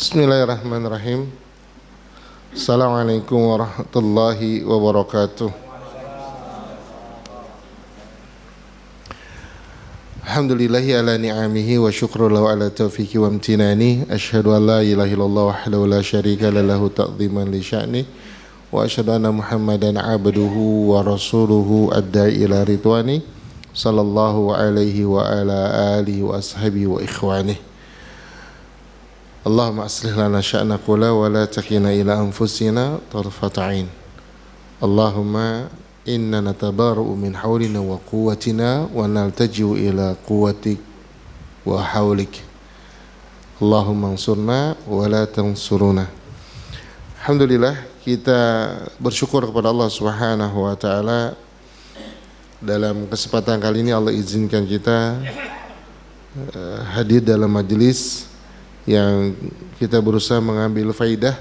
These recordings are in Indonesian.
Bismillahirrahmanirrahim. Assalamualaikum warahmatullahi wabarakatuh. Alhamdulillahi ala ni'amihi wa syukru lahu ala taufiqi wa amtinani. Asyhadu an la ilaha illallah wahdahu la syarika lahu ta'ziman li sya'ni. Wa asyhadu anna Muhammadan abduhu wa rasuluhu adda'i ila ridwani. Sallallahu alaihi wa ala alihi wa ashabihi wa ikhwanihi. Allahumma aslih lana sya'na kula wa la takina ila anfusina tarfata ain. Allahumma inna natabara'u min hawlina wa quwwatina wa naltaji'u ila quwwatik wa hawlik. Allahumma ansurna wa la tansuruna. Alhamdulillah, kita bersyukur kepada Allah Subhanahu wa taala. Dalam kesempatan kali ini Allah izinkan kita hadir dalam majelis yang kita berusaha mengambil faidah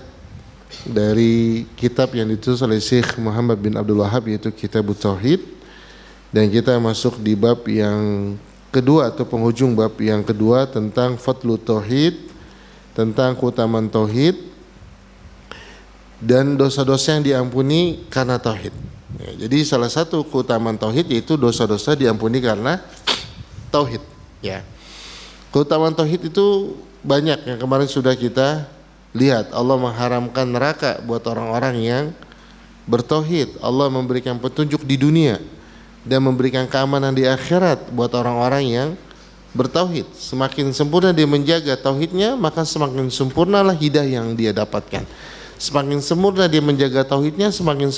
dari kitab yang ditulis oleh Syekh Muhammad bin Abdul Wahhab, yaitu Kitabut Tauhid, dan kita masuk di bab yang kedua atau penghujung bab yang kedua tentang Fadlut Tauhid, tentang keutamaan Tauhid dan dosa-dosa yang diampuni karena Tauhid. Ya, jadi salah satu keutamaan Tauhid yaitu dosa-dosa diampuni karena Tauhid. Ya. Keutamaan Tauhid itu banyak yang kemarin sudah kita lihat. Allah mengharamkan neraka buat orang-orang yang bertauhid. Allah memberikan petunjuk di dunia dan memberikan keamanan di akhirat buat orang-orang yang bertauhid. Semakin sempurna dia menjaga tauhidnya, maka semakin sempurnalah hidayah yang dia dapatkan. Semakin sempurna dia menjaga tauhidnya, semakin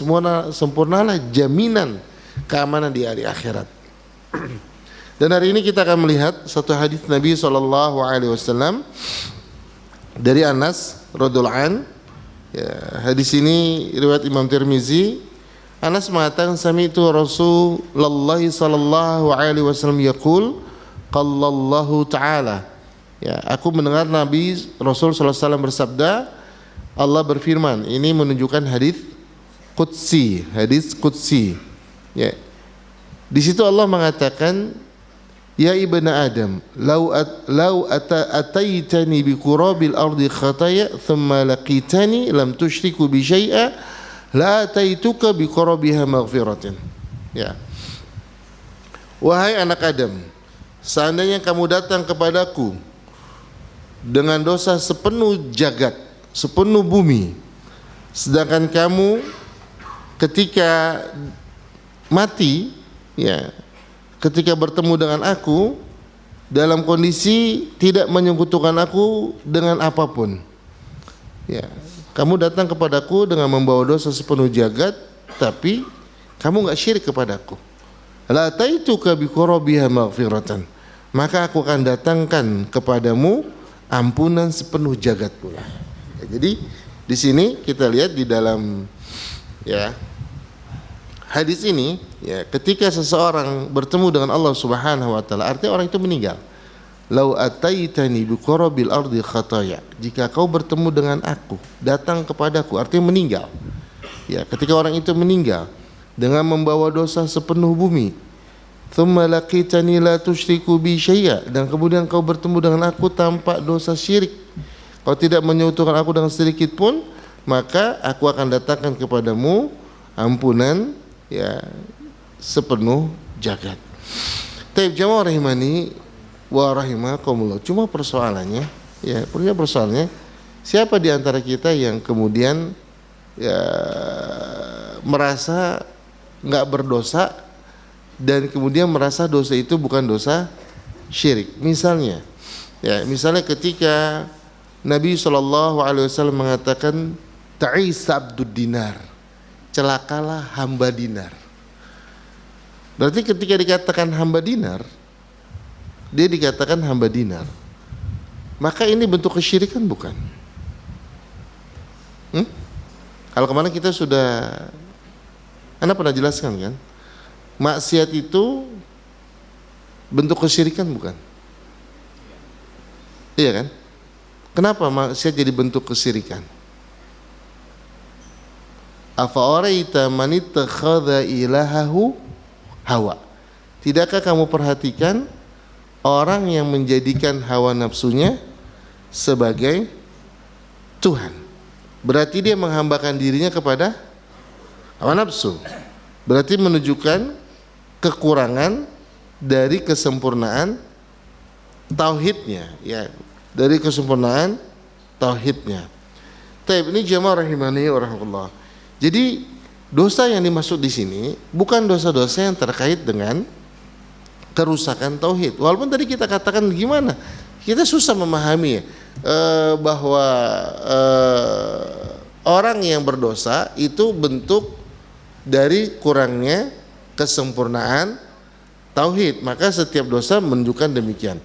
sempurnalah jaminan keamanan di hari akhirat. Dan hari ini kita akan melihat satu hadis Nabi SAW dari Anas radhiyallahu an. Ya, hadis ini riwayat Imam Tirmizi. Anas mengatakan, sami'tu Rasulullah sallallahu alaihi wasallam yaqul qala Allah taala. Ya, aku mendengar Nabi Rasul sallallahu alaihi wasallam bersabda, Allah berfirman. Ini menunjukkan hadis qudsi. Ya. Di situ Allah mengatakan, ya ibna Adam, lau ataitani bi qurabil ardi khataya thumma laqitani lam tusyriku bi syai'a la ataituka bi qurabiha maghfiratan. Ya. Wahai anak Adam, seandainya kamu datang kepadaku dengan dosa sepenuh jagat, sepenuh bumi, sedangkan kamu ketika mati, ya, ketika bertemu dengan aku dalam kondisi tidak menyekutukan aku dengan apapun, ya, kamu datang kepadaku dengan membawa dosa sepenuh jagat, tapi kamu enggak syirik kepadaku, la taituka bi qurabiha maghfiratan, maka aku akan datangkan kepadamu ampunan sepenuh jagat pula. Ya, jadi di sini kita lihat di dalam, ya, hadis ini, ya, ketika seseorang bertemu dengan Allah Subhanahu wa taala, artinya orang itu meninggal. Lau ataitani bi qurabil ardi khataya, jika kau bertemu dengan aku, datang kepadaku, artinya meninggal. Ya, ketika orang itu meninggal dengan membawa dosa sepenuh bumi, thumma laqitani la tusyriku bi syai'a, dan kemudian kau bertemu dengan aku tanpa dosa syirik, kau tidak menyekutukan aku dengan sedikit pun, maka aku akan datangkan kepadamu ampunan, ya, sepenuh jagat. Taib jamaah rahimani wa rahimakumullah. Cuma persoalannya, ya, persoalannya, siapa di antara kita yang kemudian, ya, merasa enggak berdosa dan kemudian merasa dosa itu bukan dosa syirik. Misalnya, ya, misalnya ketika Nabi SAW mengatakan ta'isa abdud dinar, celakalah hamba dinar. Berarti ketika dikatakan hamba dinar, dia dikatakan hamba dinar, maka ini bentuk kesyirikan bukan? Kalau kemarin kita sudah, Anda pernah jelaskan kan, maksiat itu bentuk kesyirikan bukan? Iya kan? Kenapa maksiat jadi bentuk kesyirikan? Afa'araita man ittakhadha ilahahu hawa. Tidakkah kamu perhatikan orang yang menjadikan hawa nafsunya sebagai Tuhan. Berarti dia menghambakan dirinya kepada hawa nafsu. Berarti menunjukkan kekurangan dari kesempurnaan tauhidnya, ya, dari kesempurnaan tauhidnya. Taib, ini jamaah rahimani wa rahmatullah. Jadi dosa yang dimaksud di sini bukan dosa-dosa yang terkait dengan kerusakan tauhid. Walaupun tadi kita katakan gimana, kita susah memahami bahwa orang yang berdosa itu bentuk dari kurangnya kesempurnaan tauhid. Maka setiap dosa menunjukkan demikian.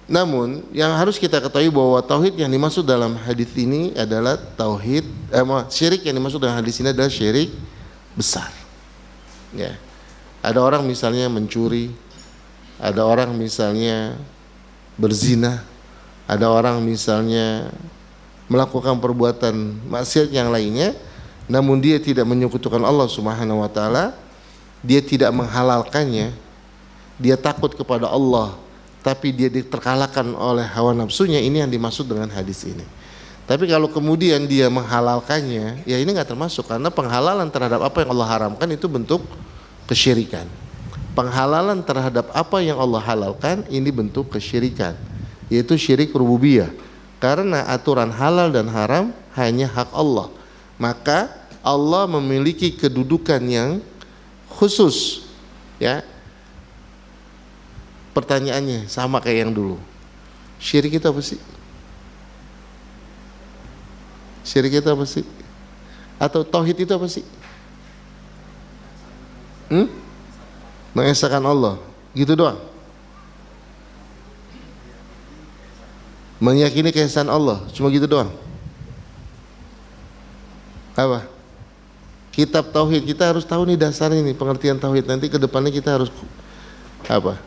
Namun yang harus kita ketahui bahwa tauhid yang dimaksud dalam hadis ini adalah syirik yang dimaksud dalam hadis ini adalah syirik besar. Ya. Ada orang misalnya mencuri, ada orang misalnya berzina, ada orang misalnya melakukan perbuatan maksiat yang lainnya, namun dia tidak menyekutukan Allah Subhanahu wa taala, dia tidak menghalalkannya, dia takut kepada Allah, tapi dia terkalahkan oleh hawa nafsunya. Ini yang dimaksud dengan hadis ini. Tapi kalau kemudian dia menghalalkannya, ya ini nggak termasuk, karena penghalalan terhadap apa yang Allah haramkan itu bentuk kesyirikan. Penghalalan terhadap apa yang Allah halalkan ini bentuk kesyirikan, yaitu syirik rububiyah. Karena aturan halal dan haram hanya hak Allah, maka Allah memiliki kedudukan yang khusus. Ya, pertanyaannya sama kayak yang dulu. Syirik itu apa sih? Syirik itu apa sih? Atau tauhid itu apa sih? Mengesahkan Allah, gitu doang. Meyakini keesaan Allah, cuma gitu doang. Apa? Kitab tauhid, kita harus tahu nih dasarnya nih, pengertian tauhid. Nanti ke depannya kita harus apa?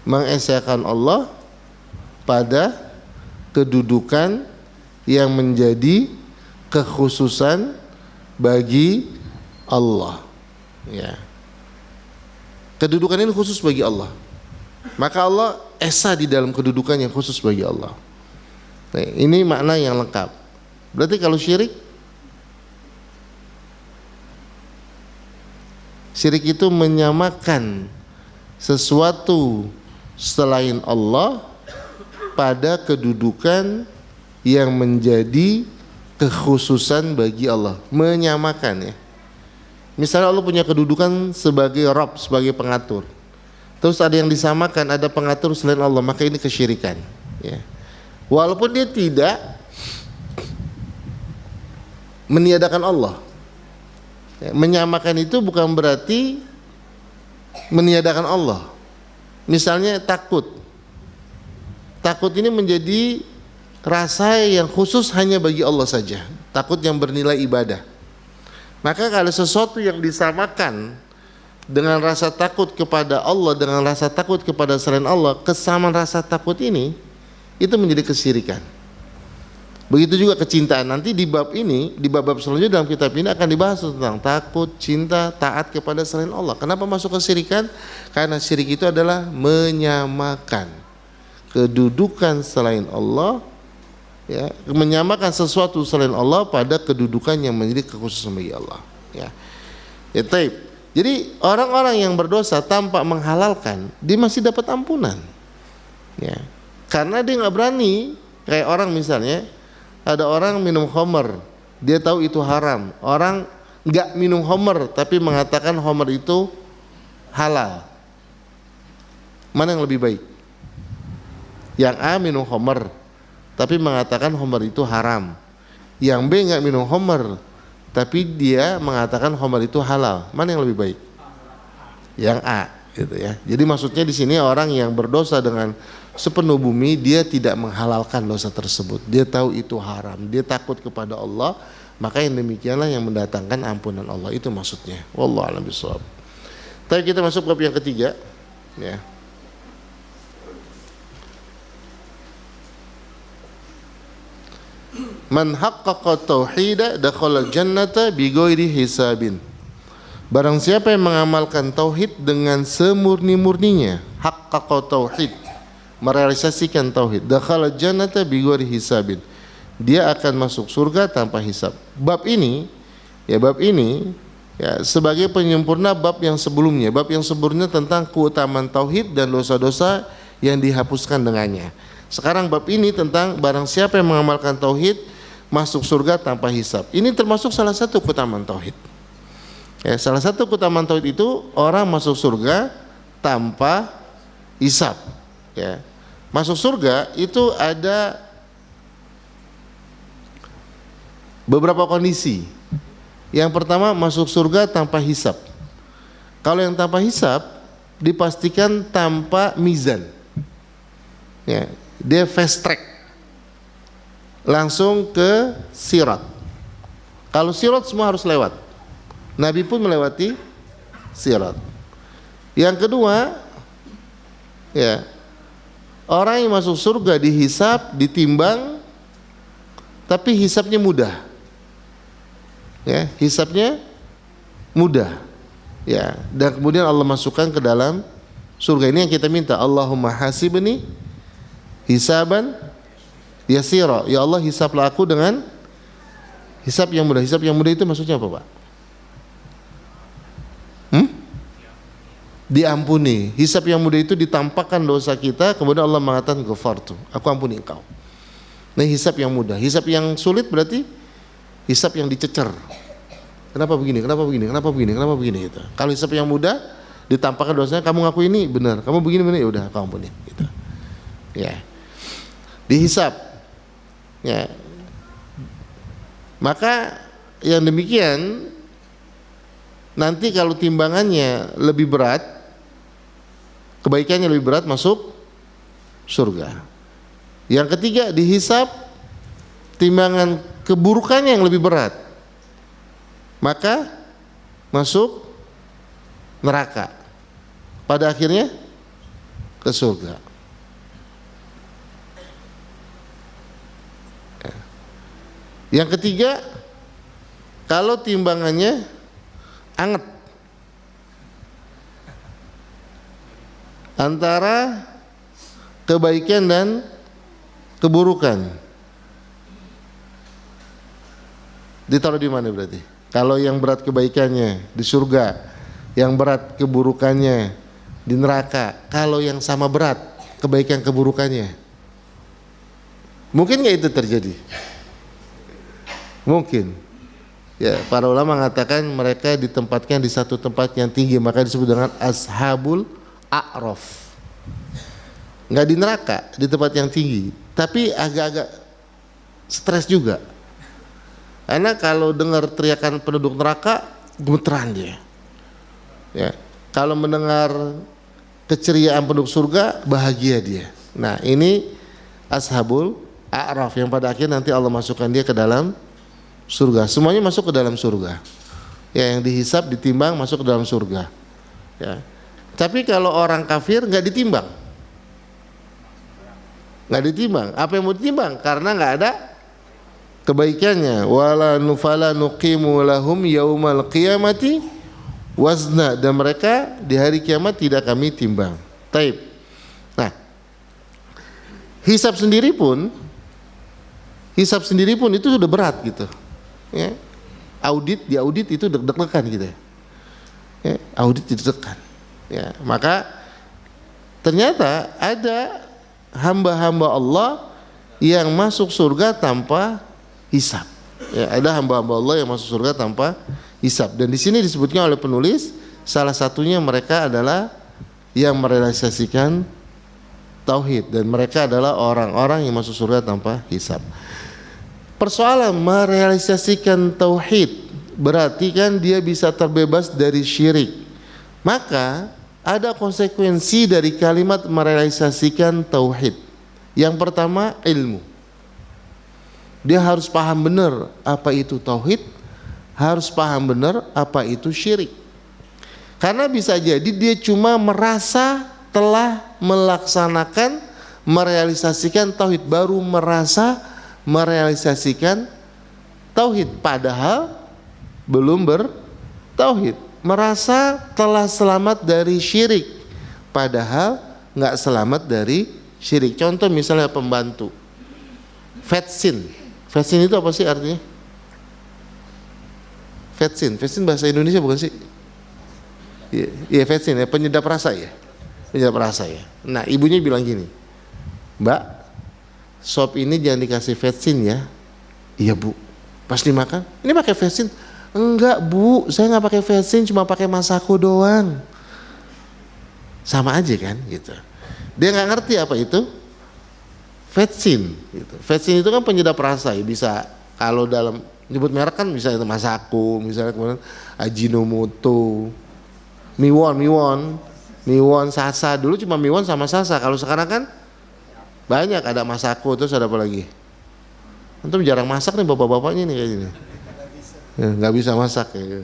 Mengesahkan Allah pada kedudukan yang menjadi kekhususan bagi Allah. Ya. Kedudukan ini khusus bagi Allah. Maka Allah esa di dalam kedudukan yang khusus bagi Allah. Nah, ini makna yang lengkap. Berarti kalau syirik itu menyamakan sesuatu selain Allah pada kedudukan yang menjadi kekhususan bagi Allah. Menyamakan, ya. Misalnya Allah punya kedudukan sebagai Rabb, sebagai pengatur. Terus ada yang disamakan, ada pengatur selain Allah, maka ini kesyirikan. Ya. Walaupun dia tidak meniadakan Allah. Ya, menyamakan itu bukan berarti meniadakan Allah. Misalnya takut. Takut ini menjadi rasa yang khusus hanya bagi Allah saja. Takut yang bernilai ibadah. Maka kalau sesuatu yang disamakan dengan rasa takut kepada Allah dengan rasa takut kepada selain Allah, kesamaan rasa takut ini itu menjadi kesyirikan. Begitu juga kecintaan. Nanti di bab ini, di bab-bab selanjutnya dalam kitab ini akan dibahas tentang takut, cinta, taat kepada selain Allah. Kenapa masuk kesyirikan? Karena syirik itu adalah menyamakan kedudukan selain Allah, ya, menyamakan sesuatu selain Allah pada kedudukan yang menjadi kekhususan bagi Allah. Ya, ya, taib. Jadi orang-orang yang berdosa tanpa menghalalkan, dia masih dapat ampunan. Ya, karena dia nggak berani. Kayak orang misalnya, ada orang minum khamr, dia tahu itu haram. Orang nggak minum khamr tapi mengatakan khamr itu halal. Mana yang lebih baik? Yang A minum khamr tapi mengatakan khamr itu haram. Yang B nggak minum khamr tapi dia mengatakan khamr itu halal. Mana yang lebih baik? Yang A, gitu ya. Jadi maksudnya di sini orang yang berdosa dengan sepenuh bumi, dia tidak menghalalkan dosa tersebut. Dia tahu itu haram, dia takut kepada Allah, maka yang demikianlah yang mendatangkan ampunan Allah. Itu maksudnya. Wallahu a'lam bishawab. Tapi kita masuk ke yang ketiga, ya. Man haqqaqa tauhida dakhala jannata bighairi hisabin. Barang siapa yang mengamalkan tauhid dengan semurni-murninya, haqqaqa tauhid, merealisasikan tauhid, dakhala jannata bighairi hisabin, dia akan masuk surga tanpa hisab. Bab ini ya sebagai penyempurna bab yang sebelumnya. Bab yang sebelumnya tentang keutamaan tauhid dan dosa-dosa yang dihapuskan dengannya. Sekarang bab ini tentang barang siapa yang mengamalkan tauhid masuk surga tanpa hisab. Ini termasuk salah satu keutamaan tauhid. Ya, salah satu keutamaan tauhid itu orang masuk surga tanpa hisab. Ya. Masuk surga itu ada beberapa kondisi. Yang pertama masuk surga tanpa hisab. Kalau yang tanpa hisab dipastikan tanpa mizan. Ya, dia fast track. Langsung ke sirat. Kalau sirat semua harus lewat. Nabi pun melewati sirat. Yang kedua, ya, orang yang masuk surga dihisab, ditimbang, tapi hisabnya mudah. Ya, hisabnya mudah. Ya, dan kemudian Allah masukkan ke dalam surga. Ini yang kita minta. Allahumma hasibni hisaban yasira. Ya Allah, hisablah aku dengan hisab yang mudah. Hisab yang mudah itu maksudnya apa, Pak? Diampuni. Hisab yang mudah itu ditampakkan dosa kita, kemudian Allah mengatakan ghafartu, aku ampuni engkau. Nah, hisab yang mudah. Hisab yang sulit berarti hisab yang dicecer. Kenapa begini? Kenapa begini? Kenapa begini? Kenapa begini? Gitu. Kalau hisab yang mudah ditampakkan dosanya, kamu ngaku ini benar, kamu begini benar, ya udah aku ampuni. Gitu. Ya. Dihisab. Ya. Maka yang demikian nanti kalau timbangannya lebih berat, kebaikannya lebih berat, masuk surga. Yang ketiga dihisab timbangan keburukannya yang lebih berat, maka masuk neraka, pada akhirnya ke surga. Yang ketiga, kalau timbangannya anget antara kebaikan dan keburukan, ditaruh di mana berarti? Kalau yang berat kebaikannya di surga, yang berat keburukannya di neraka. Kalau yang sama berat kebaikan keburukannya, mungkin nggak itu terjadi? Mungkin. Ya, para ulama mengatakan mereka ditempatkan di satu tempat yang tinggi, maka disebut dengan ashabul a'raf. Nggak di neraka, di tempat yang tinggi, tapi agak-agak stres juga. Karena kalau dengar teriakan penduduk neraka, gemeteran dia. Ya, kalau mendengar keceriaan penduduk surga, bahagia dia. Nah, ini ashabul a'raf yang pada akhirnya nanti Allah masukkan dia ke dalam surga. Semuanya masuk ke dalam surga. Ya, yang dihisab, ditimbang, masuk ke dalam surga. Ya. Tapi kalau orang kafir nggak ditimbang, nggak ditimbang. Apa yang mau ditimbang? Karena nggak ada kebaikannya. Wala nufala nuqimu lahum yaumal qiyamati wazna, dan mereka di hari kiamat tidak kami timbang. Taib. Nah, hisab sendiri pun itu sudah berat gitu. Ya. Audit itu deg-degan gitu ya. Ya, audit deg-degan. Ya, maka ternyata ada hamba-hamba Allah yang masuk surga tanpa hisab. Ya, ada hamba-hamba Allah yang masuk surga tanpa hisab. Dan di sini disebutnya oleh penulis, salah satunya mereka adalah yang merealisasikan tauhid, dan mereka adalah orang-orang yang masuk surga tanpa hisab. Persoalan merealisasikan tauhid berarti kan dia bisa terbebas dari syirik. Maka ada konsekuensi dari kalimat merealisasikan tauhid. Yang pertama, ilmu. Dia harus paham benar apa itu tauhid, harus paham benar apa itu syirik. Karena bisa jadi dia cuma merasa telah melaksanakan, merealisasikan tauhid, baru merasa merealisasikan tauhid, padahal belum bertauhid. Merasa telah selamat dari syirik, padahal nggak selamat dari syirik. Contoh misalnya pembantu, vetsin, Vetsin itu apa sih artinya? Vetsin bahasa Indonesia bukan sih? Iya, vetsin ya, penyedap rasa ya. Penyedap rasa ya. Nah, ibunya bilang gini, Mbak, sop ini jangan dikasih vetsin ya. Iya Bu. Pas dimakan, ini pakai vetsin? Enggak Bu, saya nggak pakai vetsin, cuma pakai Masako doang. Sama aja kan, gitu. Dia nggak ngerti apa itu vetsin. Gitu. Vetsin itu kan penyedap rasa ya, bisa kalau dalam nyebut merek kan bisa itu Masako, misalnya kemudian Ajinomoto, Miwon, Sasa. Dulu cuma Miwon sama Sasa. Kalau sekarang kan banyak, ada Masako, terus ada apa lagi? Antum jarang masak nih bapak-bapaknya nih kayaknya. Nggak bisa masak ya.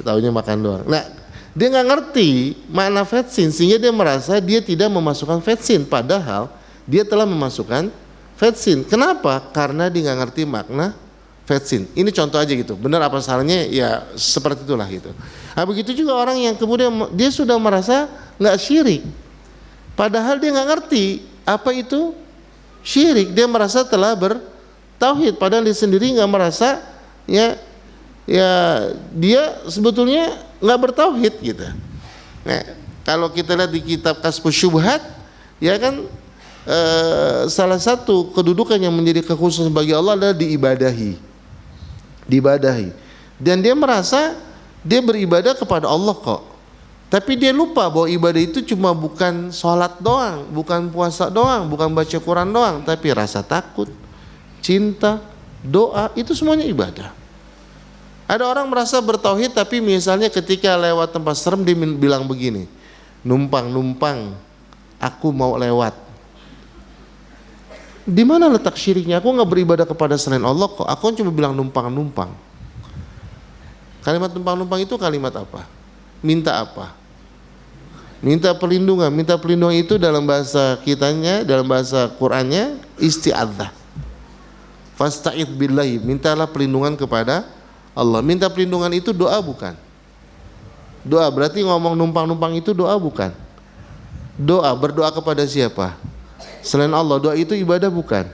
Taunya makan doang. Nah, dia nggak ngerti makna vetsin sehingga dia merasa dia tidak memasukkan vetsin, padahal dia telah memasukkan vetsin. Kenapa? Karena dia nggak ngerti makna vetsin. Ini contoh aja gitu. Benar apa salahnya? Ya seperti itulah gitu. Nah, begitu juga orang yang kemudian dia sudah merasa nggak syirik, padahal dia nggak ngerti apa itu syirik. Dia merasa telah bertauhid, padahal dia sendiri nggak merasa ya dia sebetulnya nggak bertauhid gitu. Nah, kalau kita lihat di kitab Kasfus Syubhat, ya kan salah satu kedudukan yang menjadi kekhususan bagi Allah adalah diibadahi. Dan dia merasa dia beribadah kepada Allah kok. Tapi dia lupa bahwa ibadah itu cuma bukan sholat doang, bukan puasa doang, bukan baca Quran doang, tapi rasa takut, cinta, doa, itu semuanya ibadah. Ada orang merasa bertauhid tapi misalnya ketika lewat tempat serem dia bilang begini, numpang, aku mau lewat. Di mana letak syiriknya? Aku nggak beribadah kepada selain Allah kok. Aku cuma bilang numpang. Kalimat numpang itu kalimat apa? Minta apa? Minta perlindungan. Minta perlindungan itu dalam bahasa kitanya, dalam bahasa Qur'annya isti'adzah. Fasta'idz billahi, mintalah perlindungan kepada Allah. Minta perlindungan itu doa bukan? Doa berarti ngomong numpang itu doa bukan? Doa, berdoa kepada siapa? Selain Allah. Doa itu ibadah bukan?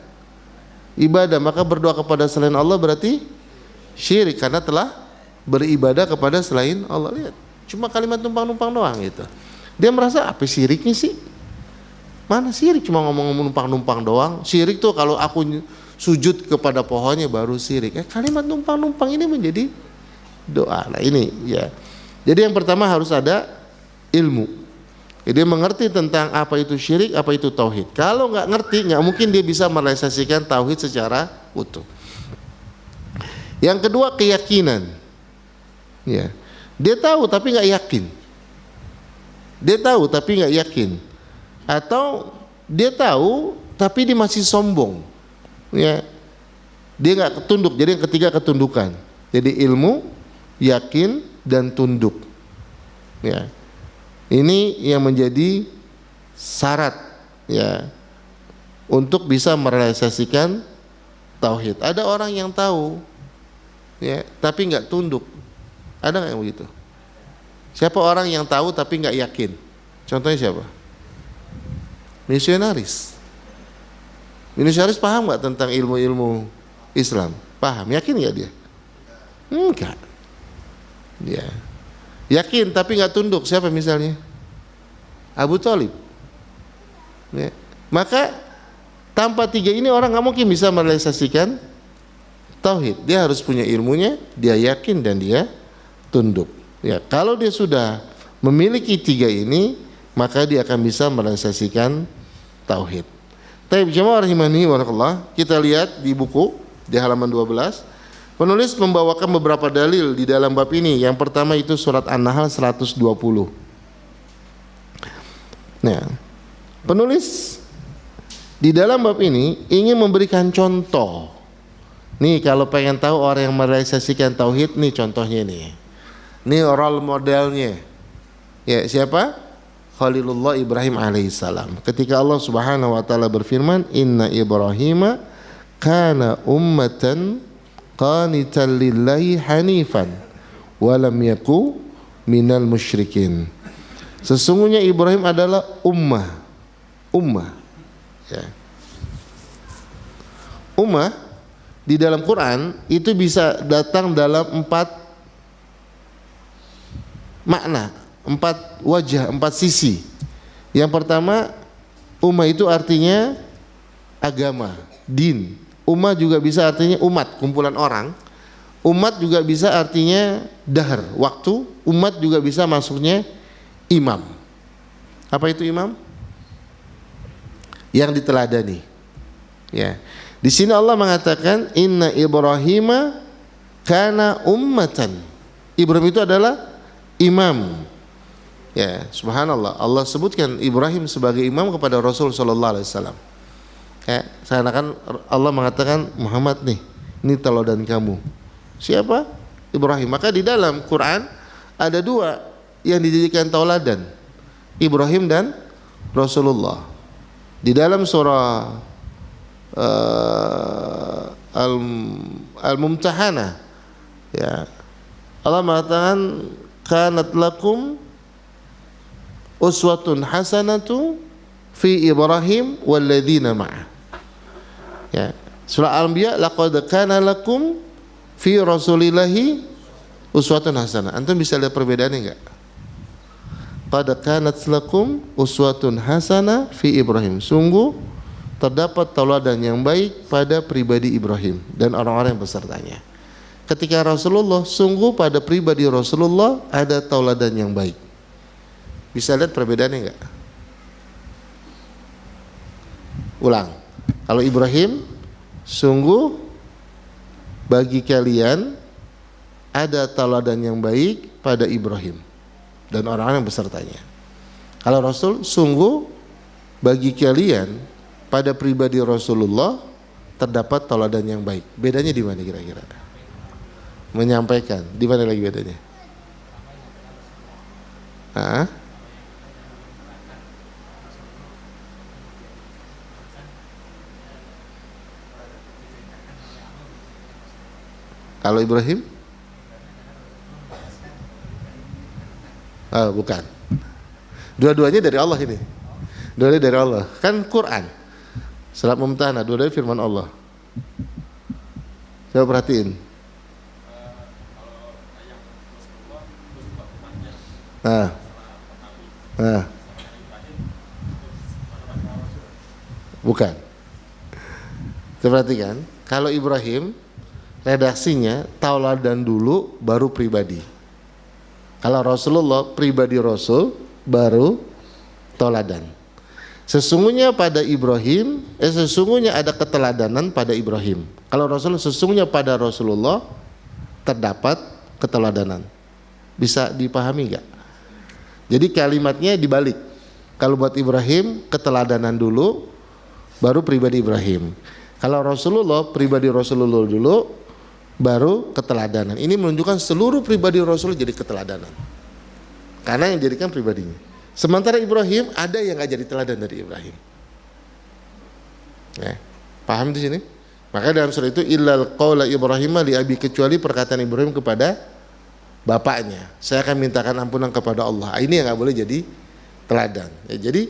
Ibadah, maka berdoa kepada selain Allah berarti syirik karena telah beribadah kepada selain Allah. Lihat, cuma kalimat numpang doang gitu. Dia merasa apa syiriknya sih? Mana syirik cuma ngomong numpang doang? Syirik tuh kalau aku sujud kepada pohonnya baru syirik. Kalimat numpang ini menjadi doa. Nah ini ya. Jadi yang pertama harus ada ilmu. Jadi dia mengerti tentang apa itu syirik, apa itu tauhid. Kalau nggak ngerti, nggak mungkin dia bisa merealisasikan tauhid secara utuh. Yang kedua keyakinan. Ya, dia tahu tapi nggak yakin. Dia tahu tapi nggak yakin. Atau dia tahu tapi dia masih sombong. Ya, dia nggak tunduk. Jadi yang ketiga ketundukan. Jadi ilmu, yakin dan tunduk. Ya, ini yang menjadi syarat ya untuk bisa merealisasikan tauhid. Ada orang yang tahu, ya, tapi nggak tunduk. Ada nggak yang begitu? Siapa orang yang tahu tapi nggak yakin? Contohnya siapa? Misionaris. Misionaris paham nggak tentang ilmu-ilmu Islam? Paham, yakin nggak dia? Enggak. Ya. Yakin tapi nggak tunduk. Siapa misalnya? Abu Thalib. Ya. Maka tanpa tiga ini orang nggak mungkin bisa merealisasikan tauhid. Dia harus punya ilmunya, dia yakin dan dia tunduk. Ya, kalau dia sudah memiliki tiga ini, maka dia akan bisa merealisasikan tauhid. Taib jamaah rahimani wa rahimakumullah, kita lihat di buku di halaman 12, penulis membawakan beberapa dalil di dalam bab ini. Yang pertama itu surat An-Nahl 120. Nah, penulis di dalam bab ini ingin memberikan contoh. Nih kalau pengen tahu orang yang merealisasikan tauhid, nih contohnya nih. Ini role modelnya. Ya, siapa? Khalilullah Ibrahim alaihissalam. Ketika Allah Subhanahu wa taala berfirman, "Inna Ibrahima kana ummatan qanitan lillahi hanifan wa lam yaku minal musyrikin." Sesungguhnya Ibrahim adalah ummah. Ya. Ummah di dalam Quran itu bisa datang dalam 4 makna, 4 wajah, 4 sisi. Yang pertama, ummah itu artinya agama, din. Ummah juga bisa artinya umat, kumpulan orang. Umat juga bisa artinya dahar, waktu. Umat juga bisa masuknya imam. Apa itu imam? Yang diteladani. Ya. Di sini Allah mengatakan inna Ibrahima kana ummatan. Ibrahim itu adalah imam. Ya, subhanallah. Allah sebutkan Ibrahim sebagai imam kepada Rasul sallallahu alaihi wasallam. Ya, seakan-akan Allah mengatakan Muhammad nih, ini teladan kamu. Siapa? Ibrahim. Maka di dalam Quran ada 2 yang dijadikan tauladan, Ibrahim dan Rasulullah. Di dalam surah Al-Mumtahanah, ya, Allah mengatakan kanat lakum uswatun hasanatu fi Ibrahim walladzina ma'ah. Ya, surah Al-Anbiya laqad kana lakum fi rasulillahi uswatun hasanah. Antum bisa lihat perbedaannya enggak? Qad kanat lakum uswatun hasanah fi Ibrahim. Sungguh terdapat tauladan yang baik pada pribadi Ibrahim dan orang-orang yang besertanya. Ketika Rasulullah, sungguh pada pribadi Rasulullah ada tauladan yang baik. Bisa lihat perbedaannya enggak? Ulang. Kalau Ibrahim, sungguh bagi kalian ada tauladan yang baik pada Ibrahim dan orang-orang yang besertanya. Kalau Rasul, sungguh bagi kalian pada pribadi Rasulullah terdapat tauladan yang baik. Bedanya di mana kira-kira? Menyampaikan. Di mana lagi bedanya? Hah? Kalau Ibrahim? Oh, bukan. Dua-duanya dari Allah ini. Dua-duanya dari Allah. Kan Quran. Surat Mumtahanah, dua-duanya firman Allah. Coba perhatiin. Bukan. Coba perhatikan. Kalau Ibrahim, redaksinya tauladan dulu baru pribadi. Kalau Rasulullah, pribadi Rasul baru tauladan. Sesungguhnya pada Ibrahim, sesungguhnya ada keteladanan pada Ibrahim. Kalau Rasul, sesungguhnya pada Rasulullah terdapat keteladanan. Bisa dipahami enggak? Jadi kalimatnya dibalik. Kalau buat Ibrahim, keteladanan dulu baru pribadi Ibrahim. Kalau Rasulullah, pribadi Rasulullah dulu baru keteladanan. Ini menunjukkan seluruh pribadi Rasul jadi keteladanan. Karena yang jadikan pribadinya. Sementara Ibrahim ada yang enggak jadi teladan dari Ibrahim. Ya, paham di sini? Maka dalam surah itu illal qaula Ibrahim li abi, kecuali perkataan Ibrahim kepada bapaknya. Saya akan mintakan ampunan kepada Allah. Ini yang enggak boleh jadi teladan. Ya, jadi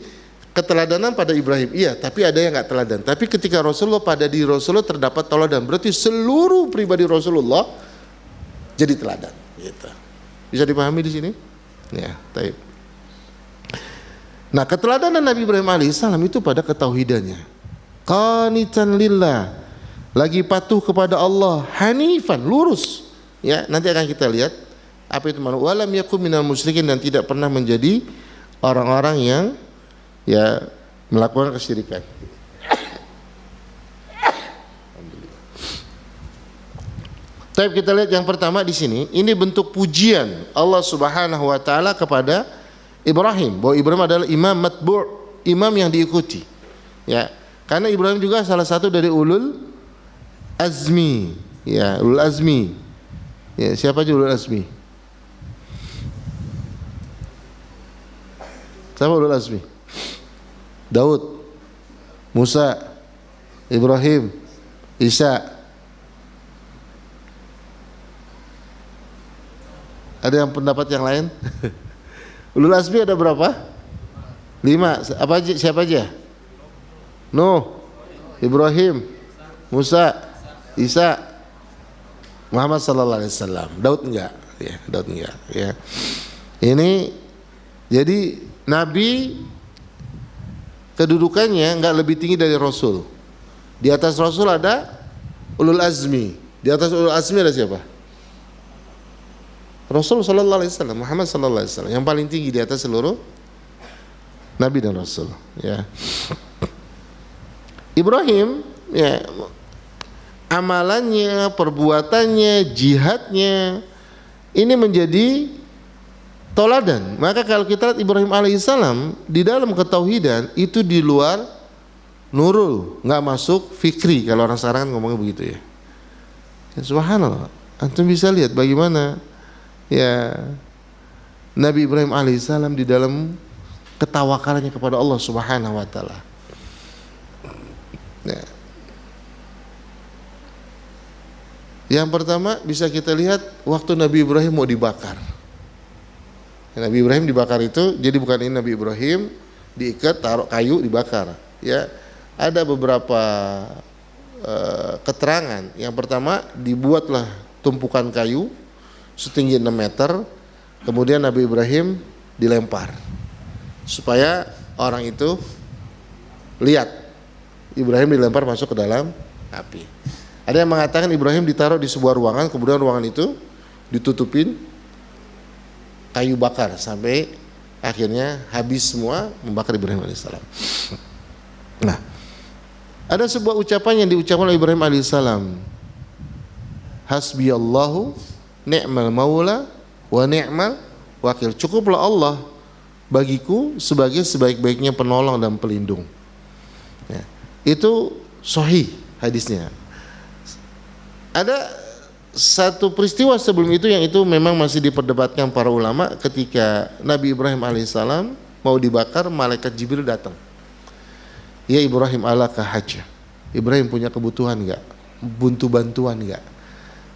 keteladanan pada Ibrahim iya, tapi ada yang enggak teladan. Tapi ketika Rasulullah, pada diri Rasulullah terdapat teladan. Berarti seluruh pribadi Rasulullah jadi teladan. Gitu. Bisa dipahami di sini? Ya, taib. Nah, keteladanan Nabi Ibrahim alaihissalam itu pada ketauhidannya. Qanitan lillah, lagi patuh kepada Allah, hanifan, lurus. Ya, nanti akan kita lihat apa itu makna walam yakum minal musyrikin, dan tidak pernah menjadi orang-orang yang ya melakukan kesyirikan. Tapi kita lihat yang pertama di sini, ini bentuk pujian Allah Subhanahu wa taala kepada Ibrahim, bahwa Ibrahim adalah imam matbu', imam yang diikuti. Ya, karena Ibrahim juga salah satu dari ulul azmi. Ya, ulul azmi. Ya, siapa aja ulul azmi? Siapa ulul azmi? Daud, Musa, Ibrahim, Isa. Ada yang pendapat yang lain? Ulul azmi ada berapa? 5. Apa aja? Siapa aja? Nuh, Ibrahim, Musa, Isa. Muhammad sallallahu alaihi wasallam. Daud enggak? Ya, Daud enggak, ya. Ini jadi nabi kedudukannya enggak lebih tinggi dari rasul. Di atas rasul ada ulul azmi. Di atas ulul azmi ada siapa? Rasul sallallahu alaihi wasallam, Muhammad sallallahu alaihi wasallam, yang paling tinggi di atas seluruh nabi dan rasul, ya. Ibrahim, ya, amalannya, perbuatannya, jihadnya ini menjadi toladan. Maka kalau kita lihat Ibrahim alaihissalam di dalam ketauhidan itu di luar nurul, nggak masuk fikri. Kalau orang sekarang kan ngomongnya begitu, ya. Ya, subhanallah, antum bisa lihat bagaimana, ya, Nabi Ibrahim alaihissalam di dalam ketawakalannya kepada Allah subhanahu wa ta'ala. Ya. Yang pertama bisa kita lihat waktu Nabi Ibrahim mau dibakar. Nabi Ibrahim dibakar itu, jadi bukan ini Nabi Ibrahim diikat, taruh kayu, dibakar. Ya, ada beberapa keterangan. Yang pertama, dibuatlah tumpukan kayu setinggi 6 meter, kemudian Nabi Ibrahim dilempar supaya orang itu lihat Ibrahim dilempar masuk ke dalam api. Ada yang mengatakan Ibrahim ditaruh di sebuah ruangan, kemudian ruangan itu ditutupin kayu bakar sampai akhirnya habis semua membakar Ibrahim alaihissalam. Nah, ada sebuah ucapan yang diucapkan oleh Ibrahim alaihissalam, hasbiyallahu ni'mal maula wa ni'mal wakil. Cukuplah Allah bagiku sebagai sebaik-baiknya penolong dan pelindung. Ya, itu sahih hadisnya. Ada satu peristiwa sebelum itu yang itu memang masih diperdebatkan para ulama. Ketika Nabi Ibrahim alaihissalam mau dibakar, malaikat Jibril datang. Ya Ibrahim, alaka haja. Ibrahim punya kebutuhan enggak? Butuh bantuan enggak?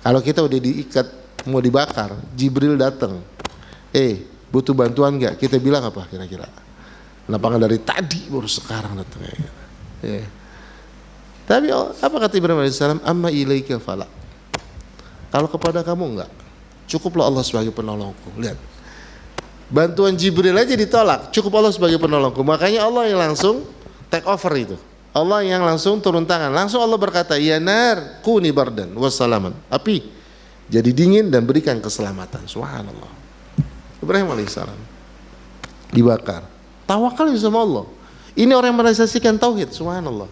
Kalau kita udah diikat mau dibakar, Jibril datang. Butuh bantuan enggak? Kita bilang apa kira-kira? Kenapa enggak dari tadi baru sekarang datang? Tapi apa kata Ibrahim alaihissalam? Amma ilaika fala. Kalau kepada kamu enggak, cukuplah Allah sebagai penolongku. Lihat, bantuan Jibril aja ditolak, cukup Allah sebagai penolongku. Makanya Allah yang langsung take over itu. Allah yang langsung turun tangan. Langsung Allah berkata, ya nar kuni bardan wassalaman. Api, jadi dingin dan berikan keselamatan. Subhanallah. Ibrahim alaihissalam dibakar. Tawakal sama Allah. Ini orang yang merealisasikan tauhid. Subhanallah.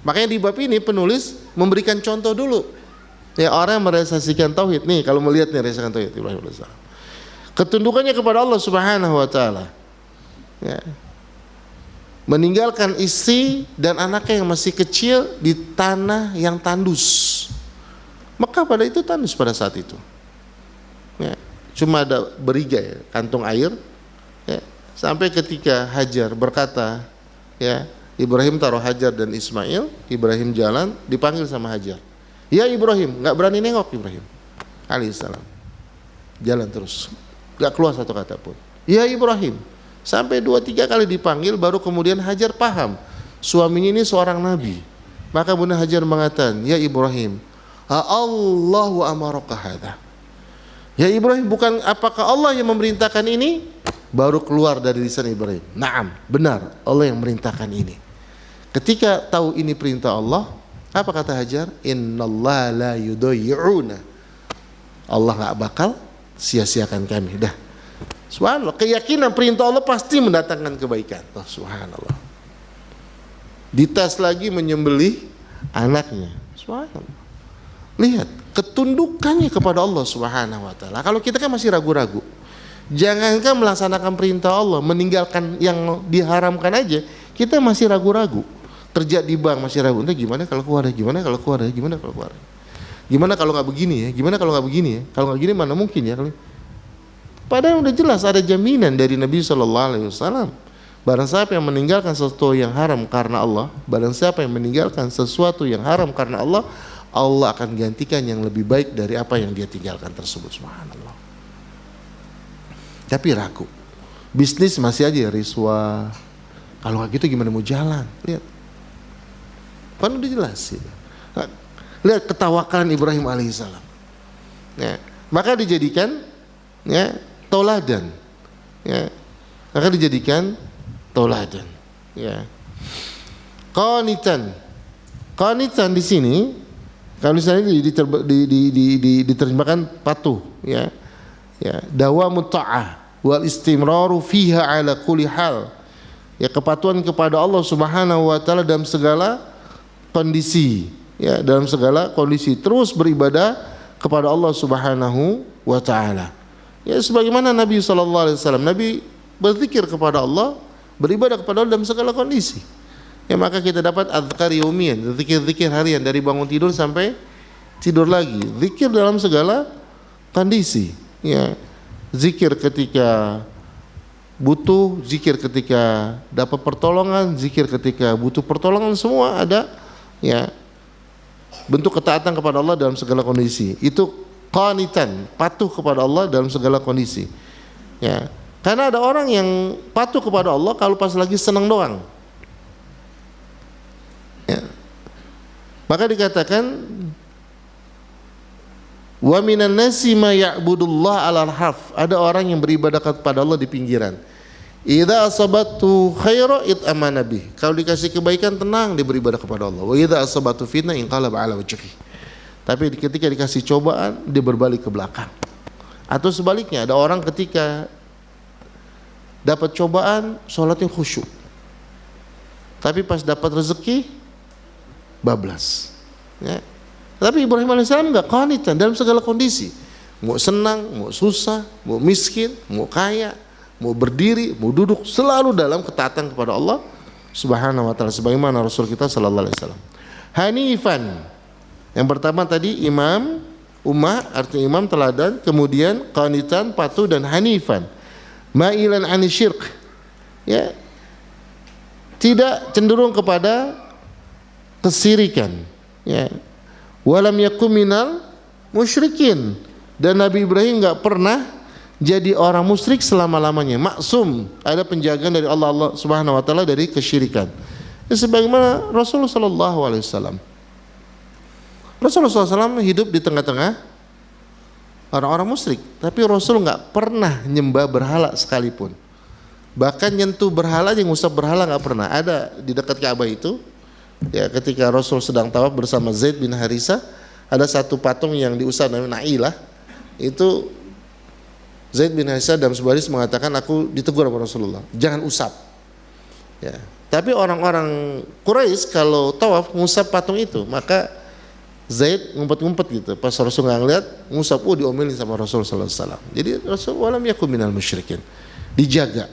Makanya di bab ini penulis memberikan contoh dulu. Ya, orang yang merealisasikan tauhid nih, kalau melihat nih realisasikan tauhid Ibrahim alaihissalam. Ketundukannya kepada Allah Subhanahu wa taala. Ya. Meninggalkan istri dan anaknya yang masih kecil di tanah yang tandus. Mekah pada itu tandus pada saat itu. Ya. Cuma ada berigai, kantung air. Ya. Sampai ketika Hajar berkata, ya, Ibrahim taruh Hajar dan Ismail, Ibrahim jalan, dipanggil sama Hajar. Ya Ibrahim, nggak berani nengok Ibrahim alaihissalam. Jalan terus, nggak keluar satu kata pun. Ya Ibrahim, sampai 2-3 kali dipanggil, baru kemudian Hajar paham suaminya ini seorang nabi. Maka Bunda Hajar mengatakan, ya Ibrahim, Allahu amaraka hadza. Ya Ibrahim, bukan apakah Allah yang memerintahkan ini? Baru keluar dari lisan Ibrahim, naam, benar, Allah yang merintahkan ini. Ketika tahu ini perintah Allah, apa kata Hajar? Innallaha la yudayyi'una. Allah enggak bakal sia-siakan kami. Dah. Subhanallah, keyakinan perintah Allah pasti mendatangkan kebaikan. Oh, subhanallah. Dites lagi menyembelih anaknya. Subhanallah. Lihat ketundukannya kepada Allah Subhanahu wa taala. Kalau kita kan masih ragu-ragu. Jangankan melaksanakan perintah Allah, meninggalkan yang diharamkan aja, kita masih ragu-ragu. Kerja di bank masih ragu, entah gimana kalau keluar, gimana kalau keluar, gimana kalau keluar, gimana kalau nggak begini ya, gimana kalau nggak begini ya, kalau nggak gini mana mungkin ya. Padahal udah jelas ada jaminan dari Nabi SAW. Barang siapa yang meninggalkan sesuatu yang haram karena Allah, barang siapa yang meninggalkan sesuatu yang haram karena Allah, Allah akan gantikan yang lebih baik dari apa yang dia tinggalkan tersebut. Subhanallah. Tapi ragu, bisnis masih aja riswah. Kalau nggak gitu gimana mau jalan? Lihat. Kan udah jelas ya. Lihat ketawakalan Ibrahim alaihissalam. Ya, maka dijadikan ya tauladan. Ya, maka dijadikan tauladan. Ya. Qanitan. Qanitan di sini kalau misalnya diterjemahkan patuh, ya. Ya, dawamut ta'ah wal istimraru fiha ala kulli hal. Ya, kepatuhan kepada Allah Subhanahu wa taala dalam segala kondisi, ya, dalam segala kondisi terus beribadah kepada Allah Subhanahu wa taala. Ya, sebagaimana Nabi sallallahu alaihi wasallam, Nabi berzikir kepada Allah, beribadah kepada Allah dalam segala kondisi. Ya, maka kita dapat azkar yaumiyan, zikir-zikir harian dari bangun tidur sampai tidur lagi. Zikir dalam segala kondisi. Ya, zikir ketika butuh, zikir ketika dapat pertolongan, zikir ketika butuh pertolongan, semua ada ya bentuk ketaatan kepada Allah dalam segala kondisi. Itu qanitan, patuh kepada Allah dalam segala kondisi. Ya, karena ada orang yang patuh kepada Allah kalau pas lagi senang doang. Ya. Maka dikatakan wa minan nasi ma ya'budullah 'alal harf. Ada orang yang beribadah kepada Allah di pinggiran. Idza asabatu khaira it'amana bih. Kalau dikasih kebaikan tenang dia beribadah kepada Allah. Wa idza asabatu fitnah inqalaba 'ala wajhi. Tapi ketika dikasih cobaan dia berbalik ke belakang. Atau sebaliknya, ada orang ketika dapat cobaan salatnya khusyuk. Tapi pas dapat rezeki bablas. Ya. Tapi Ibrahim alaihissalam enggak, qanitan dalam segala kondisi. Mau senang, mau susah, mau miskin, mau kaya, mau berdiri, mau duduk, selalu dalam ketaatan kepada Allah Subhanahu wa taala sebagaimana Rasul kita sallallahu alaihi wasallam. Hanifan. Yang pertama tadi imam, ummah artinya imam teladan, kemudian qanitan patuh dan hanifan. Ma'ilan anisyirk. Ya. Tidak cenderung kepada kesirikan. Ya. Walam yakum minal musyrikin, dan Nabi Ibrahim enggak pernah jadi orang musyrik selama-lamanya. Maksum, ada penjagaan dari Allah Subhanahu wa taala dari kesyirikan. Ya, sebagaimana Rasulullah sallallahu alaihi wasallam. Rasulullah SAW hidup di tengah-tengah orang-orang musyrik, tapi Rasul enggak pernah nyembah berhala sekalipun. Bahkan nyentuh berhala, yang ngusap berhala enggak pernah. Ada di dekat Ka'bah itu. Ya, ketika Rasul sedang tawaf bersama Zaid bin Harisah, ada satu patung yang diusap namanya Na'ilah. Itu Zaid bin Harisah dalam sebuah hadis mengatakan, aku ditegur oleh Rasulullah, jangan usap. Ya. Tapi orang-orang Quraisy kalau tawaf ngusap patung itu, maka Zaid ngumpet-ngumpet gitu. Pas Rasul nggak ngeliat, ngusap, diomelin sama Rasul sallallahu alaihi wasallam. Jadi Rasul walam yakum minal musyrikin. Dijaga.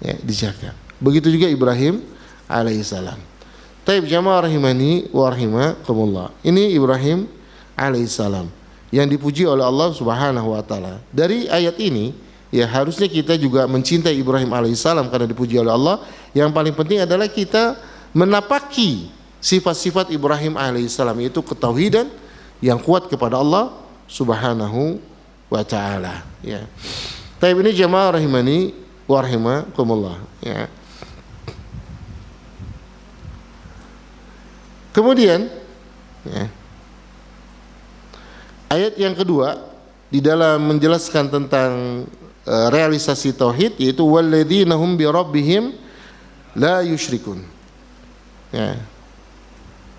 Ya, dijaga. Begitu juga Ibrahim alaihissalam. Taib jamaah rahimani wa rahimakumullah. Ini Ibrahim alaihissalam yang dipuji oleh Allah Subhanahu wa taala. Dari ayat ini, ya harusnya kita juga mencintai Ibrahim alaihissalam karena dipuji oleh Allah. Yang paling penting adalah kita menapaki sifat-sifat Ibrahim alaihissalam, yaitu ketauhidan yang kuat kepada Allah Subhanahu wa taala. Ya. Taib ini jamaah rahimani wa rahimakumullah. Ya. Kemudian ya, ayat yang kedua di dalam menjelaskan tentang realisasi tauhid, yaitu walladzina hum bi rabbihim la yusyrikun. Ya.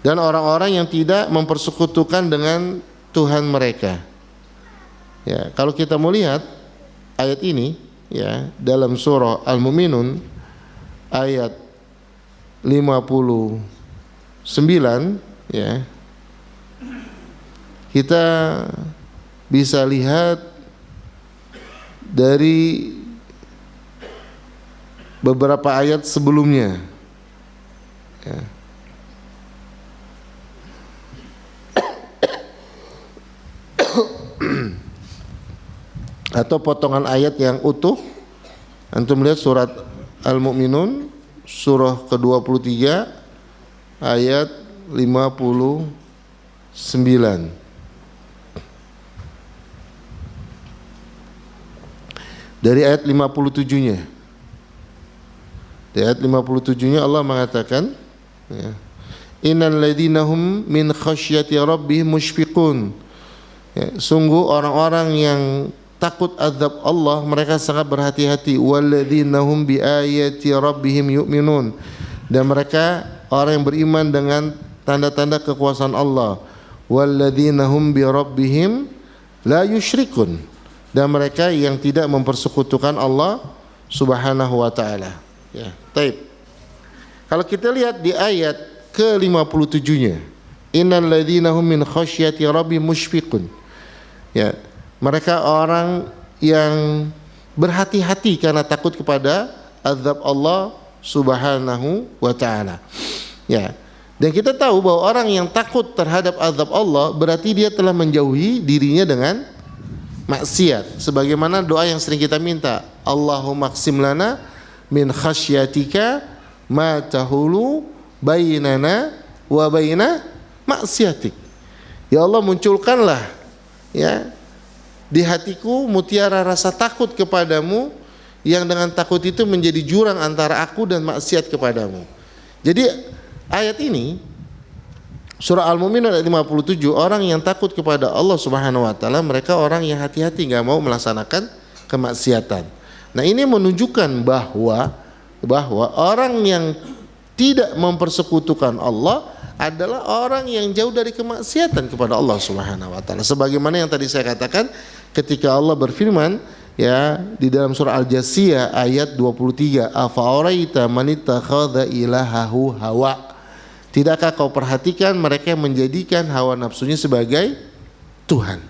Dan orang-orang yang tidak mempersekutukan dengan Tuhan mereka. Ya, kalau kita mau lihat ayat ini ya dalam surah Al-Mu'minun ayat 59 ya, kita bisa lihat dari beberapa ayat sebelumnya ya. Atau potongan ayat yang utuh. Antum lihat surat Al-Mu'minun surah ke-23 ayat 59. Dari ayat 57-nya. Di ayat 57-nya Allah mengatakan ya, innal ladzina hum min khasyati rabbihim musyfiqun. Ya, sungguh orang-orang yang takut azab Allah mereka sangat berhati-hati. Walladzina hum biayati rabbihim yu'minun. Dan mereka orang yang beriman dengan tanda-tanda kekuasaan Allah. Walladzina hum bi rabbihim la yusyrikun. Dan mereka yang tidak mempersekutukan Allah Subhanahu wa taala. Ya, taib. Kalau kita lihat di ayat ke-57-nya, innal ladzina hum min khasyati rabbihim musyfiqun. Ya, mereka orang yang berhati-hati karena takut kepada azab Allah Subhanahu wa taala. Ya. Dan kita tahu bahwa orang yang takut terhadap azab Allah berarti dia telah menjauhi dirinya dengan maksiat. Sebagaimana doa yang sering kita minta, Allahumma qsim lana min khasyatika ma tahulu bainana wa baina maksiatik. Ya Allah, munculkanlah ya di hatiku mutiara rasa takut kepadamu yang dengan takut itu menjadi jurang antara aku dan maksiat kepadamu. Jadi ayat ini surah Al-Mu'minun ayat 57, orang yang takut kepada Allah Subhanahu wa taala mereka orang yang hati-hati enggak mau melaksanakan kemaksiatan. Nah, ini menunjukkan bahwa orang yang tidak mempersekutukan Allah adalah orang yang jauh dari kemaksiatan kepada Allah Subhanahu wa taala. Sebagaimana yang tadi saya katakan ketika Allah berfirman ya di dalam surah Al-Jasiyah ayat 23, afa-araita man ittakhadha ilahahu hawa. Tidakkah kau perhatikan mereka yang menjadikan hawa nafsunya sebagai Tuhan.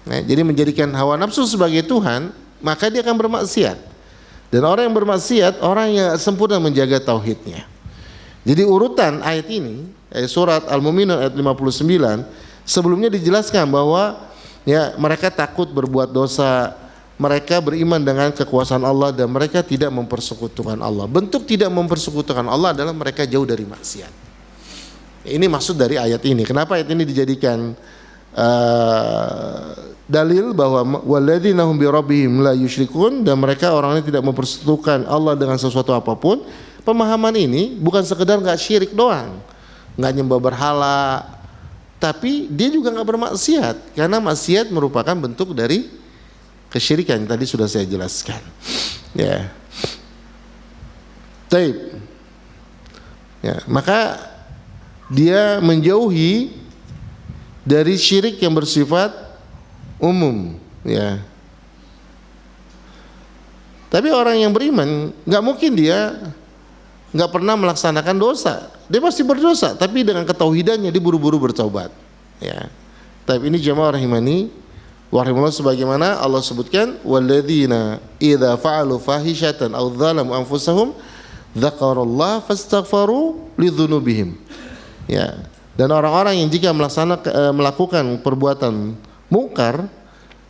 Nah, jadi menjadikan hawa nafsu sebagai Tuhan, maka dia akan bermaksiat. Dan orang yang bermaksiat, orang yang sempurna menjaga tauhidnya. Jadi urutan ayat ini, surat Al-Mu'minun ayat 59, sebelumnya dijelaskan bahwa ya mereka takut berbuat dosa, mereka beriman dengan kekuasaan Allah dan mereka tidak mempersekutukan Allah. Bentuk tidak mempersekutukan Allah adalah mereka jauh dari maksiat. Ini maksud dari ayat ini. Kenapa ayat ini dijadikan dalil bahwa walladzina hum bi rabbihim la yusyrikun, dan mereka orang yang tidak mempersekutukan Allah dengan sesuatu apapun. Pemahaman ini bukan sekedar enggak syirik doang, enggak nyembah berhala, tapi dia juga enggak bermaksiat karena maksiat merupakan bentuk dari kesyirikan yang tadi sudah saya jelaskan. Ya. Taib. Ya, maka dia menjauhi dari syirik yang bersifat umum, ya. Tapi orang yang beriman enggak mungkin dia enggak pernah melaksanakan dosa. Dia pasti berdosa, tapi dengan ketauhidannya dia buru-buru bertaubat. Ya. Tapi ini jamaah rahimani wa rahimallahu, sebagaimana Allah sebutkan walladzina idza fa'alu fahishatan aw dzalamu anfusahum dzakarallaha fastaghfaru lidzunubihim. Ya. Dan orang-orang yang jika melakukan perbuatan mungkar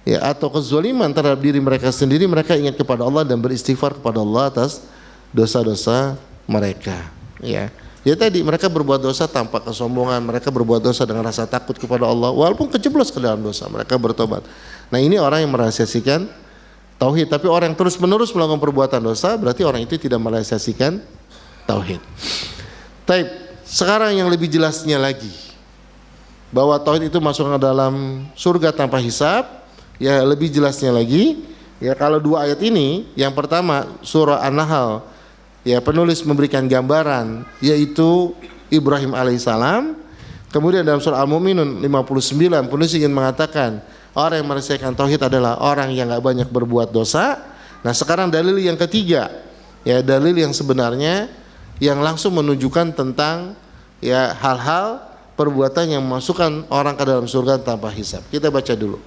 ya atau kezaliman terhadap diri mereka sendiri, mereka ingat kepada Allah dan beristighfar kepada Allah atas dosa-dosa mereka. Ya. Ya tadi mereka berbuat dosa tanpa kesombongan, mereka berbuat dosa dengan rasa takut kepada Allah, walaupun kejeblos ke dalam dosa, mereka bertobat. Nah, ini orang yang merahasiakan tauhid. Tapi orang yang terus-menerus melakukan perbuatan dosa, berarti orang itu tidak merahasiakan tauhid. Taib. Sekarang yang lebih jelasnya lagi, bahwa tauhid itu masuk ke dalam surga tanpa hisab, ya lebih jelasnya lagi, ya kalau dua ayat ini, yang pertama surah An-Nahl, ya penulis memberikan gambaran yaitu Ibrahim alaihissalam. Kemudian dalam surah Al-Mu'minun 59 penulis ingin mengatakan orang yang merahasiakan tauhid adalah orang yang enggak banyak berbuat dosa. Nah, sekarang dalil yang ketiga, ya dalil yang sebenarnya yang langsung menunjukkan tentang ya hal-hal perbuatan yang memasukkan orang ke dalam surga tanpa hisab. Kita baca dulu.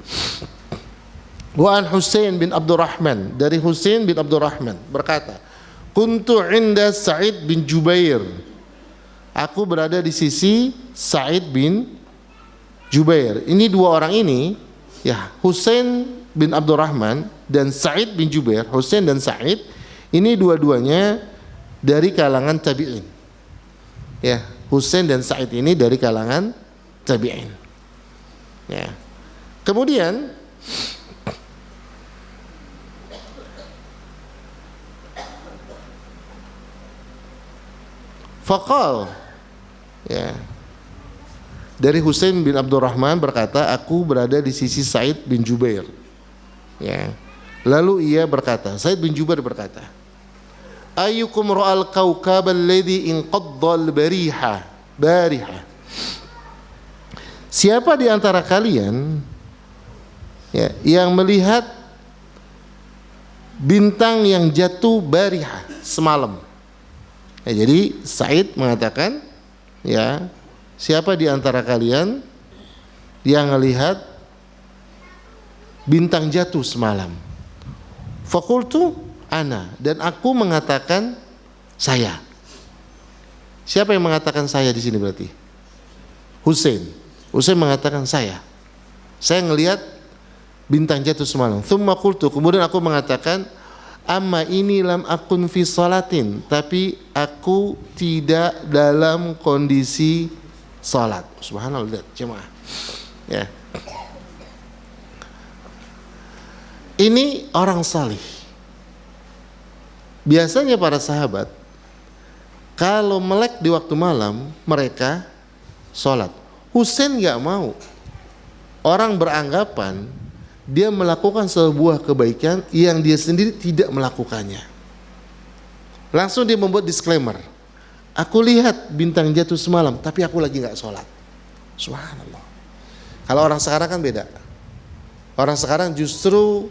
Wa an Husain bin Abdurrahman, dari Husain bin Abdurrahman berkata, kuntu inda Sa'id bin Jubair. Aku berada di sisi Sa'id bin Jubair. Ini dua orang ini, ya Husain bin Abdurrahman dan Sa'id bin Jubair. Husain dan Sa'id ini dua-duanya dari kalangan tabi'in. Ya, Husain dan Sa'id ini dari kalangan tabi'in. Ya. Kemudian faqal, Ya. Dari Husain bin Abdurrahman berkata, aku berada di sisi Sa'id bin Jubair. Ya. Lalu ia berkata, Sa'id bin Jubair berkata, ayyukum ra'al kawkab alladhi inqaddal bariha. Siapa di antara kalian ya, yang melihat bintang yang jatuh bariha semalam? Ya, jadi Sa'id mengatakan, ya, siapa di antara kalian yang melihat bintang jatuh semalam? Fakultu ana, dan aku mengatakan saya. Siapa yang mengatakan saya di sini berarti? Husain mengatakan saya ngelihat bintang jatuh semalam. Thumma qultu, kemudian aku mengatakan, amma ini lam akun fi salatin, tapi aku tidak dalam kondisi salat. Subhanallah, jemaah. Ya. Ini orang salih. Biasanya para sahabat kalau melek di waktu malam mereka salat. Husain enggak mau. Orang beranggapan dia melakukan sebuah kebaikan yang dia sendiri tidak melakukannya. Langsung dia membuat disclaimer. Aku lihat bintang jatuh semalam, tapi aku lagi nggak sholat. Subhanallah. Kalau orang sekarang kan beda. Orang sekarang justru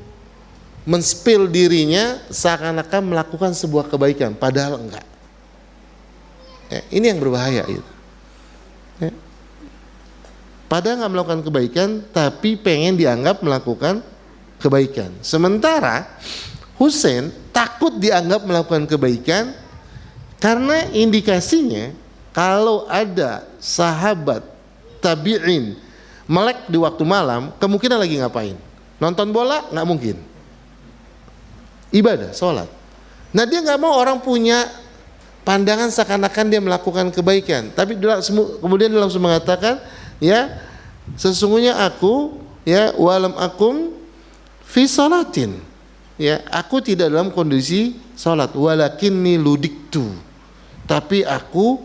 men-spill dirinya seakan-akan melakukan sebuah kebaikan, padahal enggak. Ya, ini yang berbahaya itu. Ya. Padahal nggak melakukan kebaikan, tapi pengen dianggap melakukan kebaikan. Sementara Husain takut dianggap melakukan kebaikan karena indikasinya kalau ada sahabat tabi'in melek di waktu malam, kemungkinan lagi ngapain? Nonton bola? Nggak mungkin. Ibadah, sholat. Nah dia nggak mau orang punya pandangan seakan-akan dia melakukan kebaikan, tapi kemudian dia langsung mengatakan, ya, sesungguhnya aku, ya, walam akum fi salatin, ya, aku tidak dalam kondisi salat, walakinni ludiktu, tapi aku,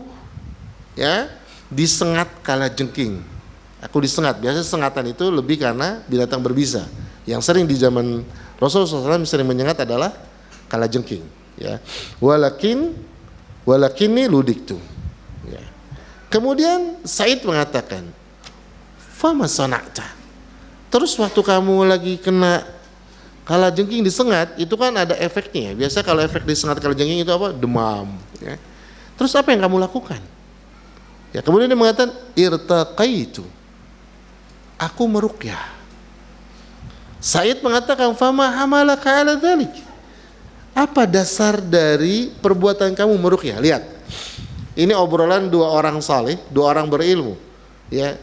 ya, disengat kala jengking. Aku disengat. Biasa sengatan itu lebih karena binatang berbisa. Yang sering di zaman Rasulullah SAW sering menyengat adalah kala jengking, ya. Walakinni ludiktu, ya. Kemudian Sa'id mengatakan, fama sana'ta. Terus waktu kamu lagi kena kala jengking disengat, itu kan ada efeknya. Biasa kalau efek disengat kala jengking itu apa? Demam. Ya. Terus apa yang kamu lakukan? Ya, kemudian dia mengatakan, irtaqaitu. Aku meruqyah. Said mengatakan, fama hamalaka ala dzalik. Apa dasar dari perbuatan kamu meruqyah? Lihat. Ini obrolan dua orang saleh, dua orang berilmu. Ya.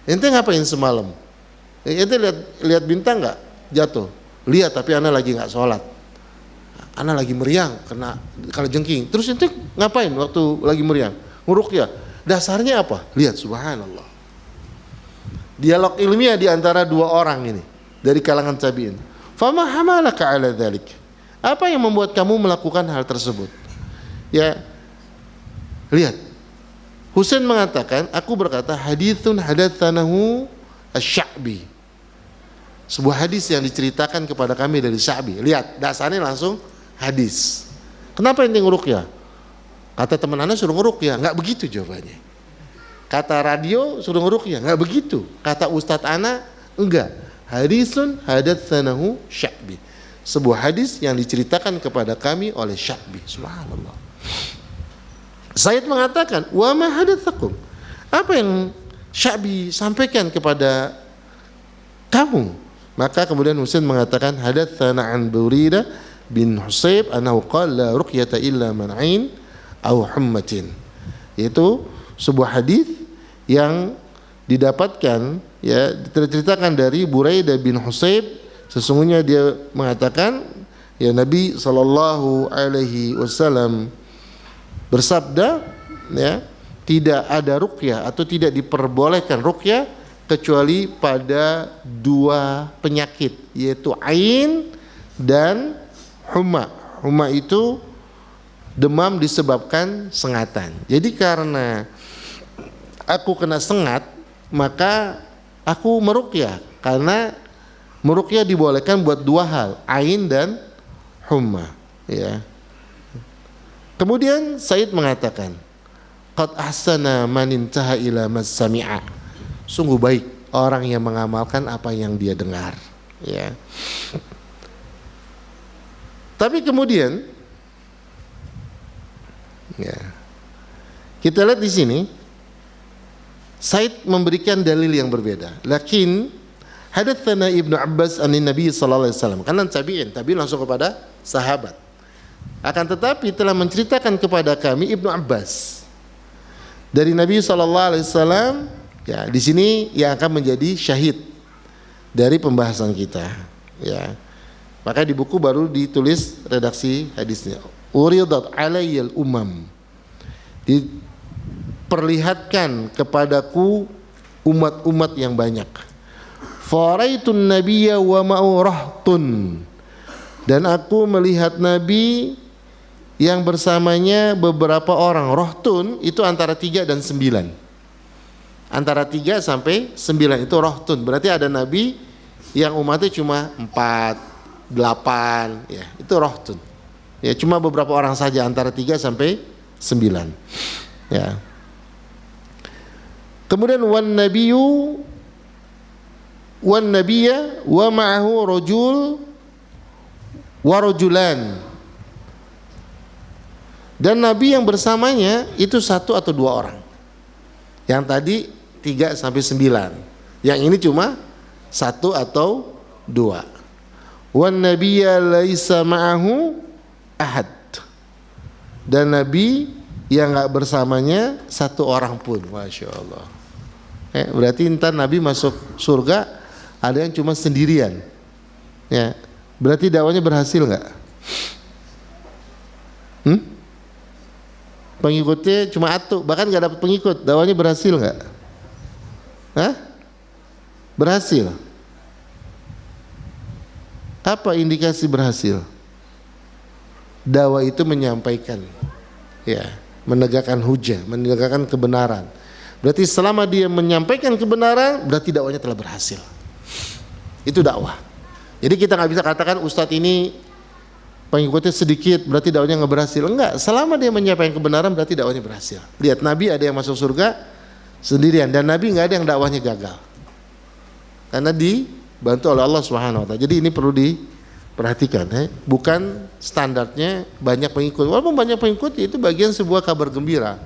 Ente ngapain semalam? Ente lihat bintang nggak jatuh? Lihat, tapi ana lagi nggak sholat. Ana lagi meriang kena kalajengking. Terus ente ngapain waktu lagi meriang? Nguruqyah. Dasarnya apa? Lihat, subhanallah. Dialog ilmiah di antara dua orang ini dari kalangan tabi'in. Fama hamalaka ala dzalik. Apa yang membuat kamu melakukan hal tersebut? Ya. Lihat. Husain mengatakan, aku berkata, hadithun hadatsanahu asy-Sya'bi. Sebuah hadis yang diceritakan kepada kami dari Sya'bi. Lihat, dasarnya langsung hadis. Kenapa ente nguruqyah? Kata teman Anda suruh nguruqyah. Enggak begitu jawabannya. Kata radio suruh nguruqyah. Enggak begitu. Kata Ustadz Ana, enggak. Hadisun hadatsanahu Sya'bi. Sebuah hadis yang diceritakan kepada kami oleh Sya'bi. Subhanallah. Said mengatakan, wa ma hadatsakum. Apa yang Sya'bi sampaikan kepada kamu? Maka kemudian Husain mengatakan, hadatsana an Buraidah bin Husayb annahu qala la ruqyata illa man 'ain aw hummatin. Itu sebuah hadis yang didapatkan, ya, diceritakan dari Buraidah bin Husayb. Sesungguhnya dia mengatakan, ya, Nabi sallallahu alaihi wasallam bersabda, ya, tidak ada ruqyah atau tidak diperbolehkan ruqyah kecuali pada dua penyakit, yaitu ain dan humma. Humma itu demam disebabkan sengatan. Jadi karena aku kena sengat, maka aku meruqyah, karena meruqyah dibolehkan buat dua hal, ain dan humma, ya. Kemudian Said mengatakan, qad ahsana man intaha ila mas sami'a. Sungguh baik orang yang mengamalkan apa yang dia dengar, ya. Tapi kemudian ya, kita lihat di sini Said memberikan dalil yang berbeda. Lakin hadatsana Ibnu Abbas anin Nabi sallallahu alaihi wasallam. Karena tabi'in langsung kepada sahabat. Akan tetapi telah menceritakan kepada kami Ibnu Abbas dari Nabi sallallahu alaihi wasallam. Ya, di sini yang akan menjadi syahid dari pembahasan kita, ya. Maka di buku baru ditulis redaksi hadisnya. Uridat alayyal umam. Diperlihatkan kepadaku umat-umat yang banyak. Faraitun nabiyya wa ma'u rahtun. Dan aku melihat Nabi yang bersamanya beberapa orang. Rahtun itu antara 3 dan 9. Antara 3 sampai 9 itu rahtun. Berarti ada Nabi yang umatnya cuma 4, 8, ya, itu rahtun. Ya, cuma beberapa orang saja antara 3 sampai 9. Ya. Kemudian wan nabiyya wa ma'ahu rajul wa rajulan. Dan nabi yang bersamanya itu 1 atau 2 orang. Yang tadi 3 sampai 9. Yang ini cuma 1 atau 2. Wan nabiyya laisa ma'ahu ahad. Dan nabi yang enggak bersamanya 1 orang pun. Masya Allah. Berarti entar nabi masuk surga ada yang cuma sendirian. Ya. Berarti dakwanya berhasil enggak? Pengikutnya cuma 1, bahkan enggak dapat pengikut, dakwanya berhasil enggak? Hah? Berhasil. Apa indikasi berhasil? Dakwah itu menyampaikan, ya, menegakkan hujah, menegakkan kebenaran. Berarti selama dia menyampaikan kebenaran, berarti dakwanya telah berhasil. Itu dakwah. Jadi kita nggak bisa katakan ustadz ini pengikutnya sedikit, berarti dakwanya nggak berhasil. Enggak, selama dia menyampaikan kebenaran, berarti dakwanya berhasil. Lihat, Nabi ada yang masuk surga sendirian, dan Nabi nggak ada yang dakwahnya gagal, karena dibantu oleh Allah Subhanahu wa taala. Jadi ini perlu diperhatikan, bukan standarnya banyak pengikut. Walaupun banyak pengikut itu bagian sebuah kabar gembira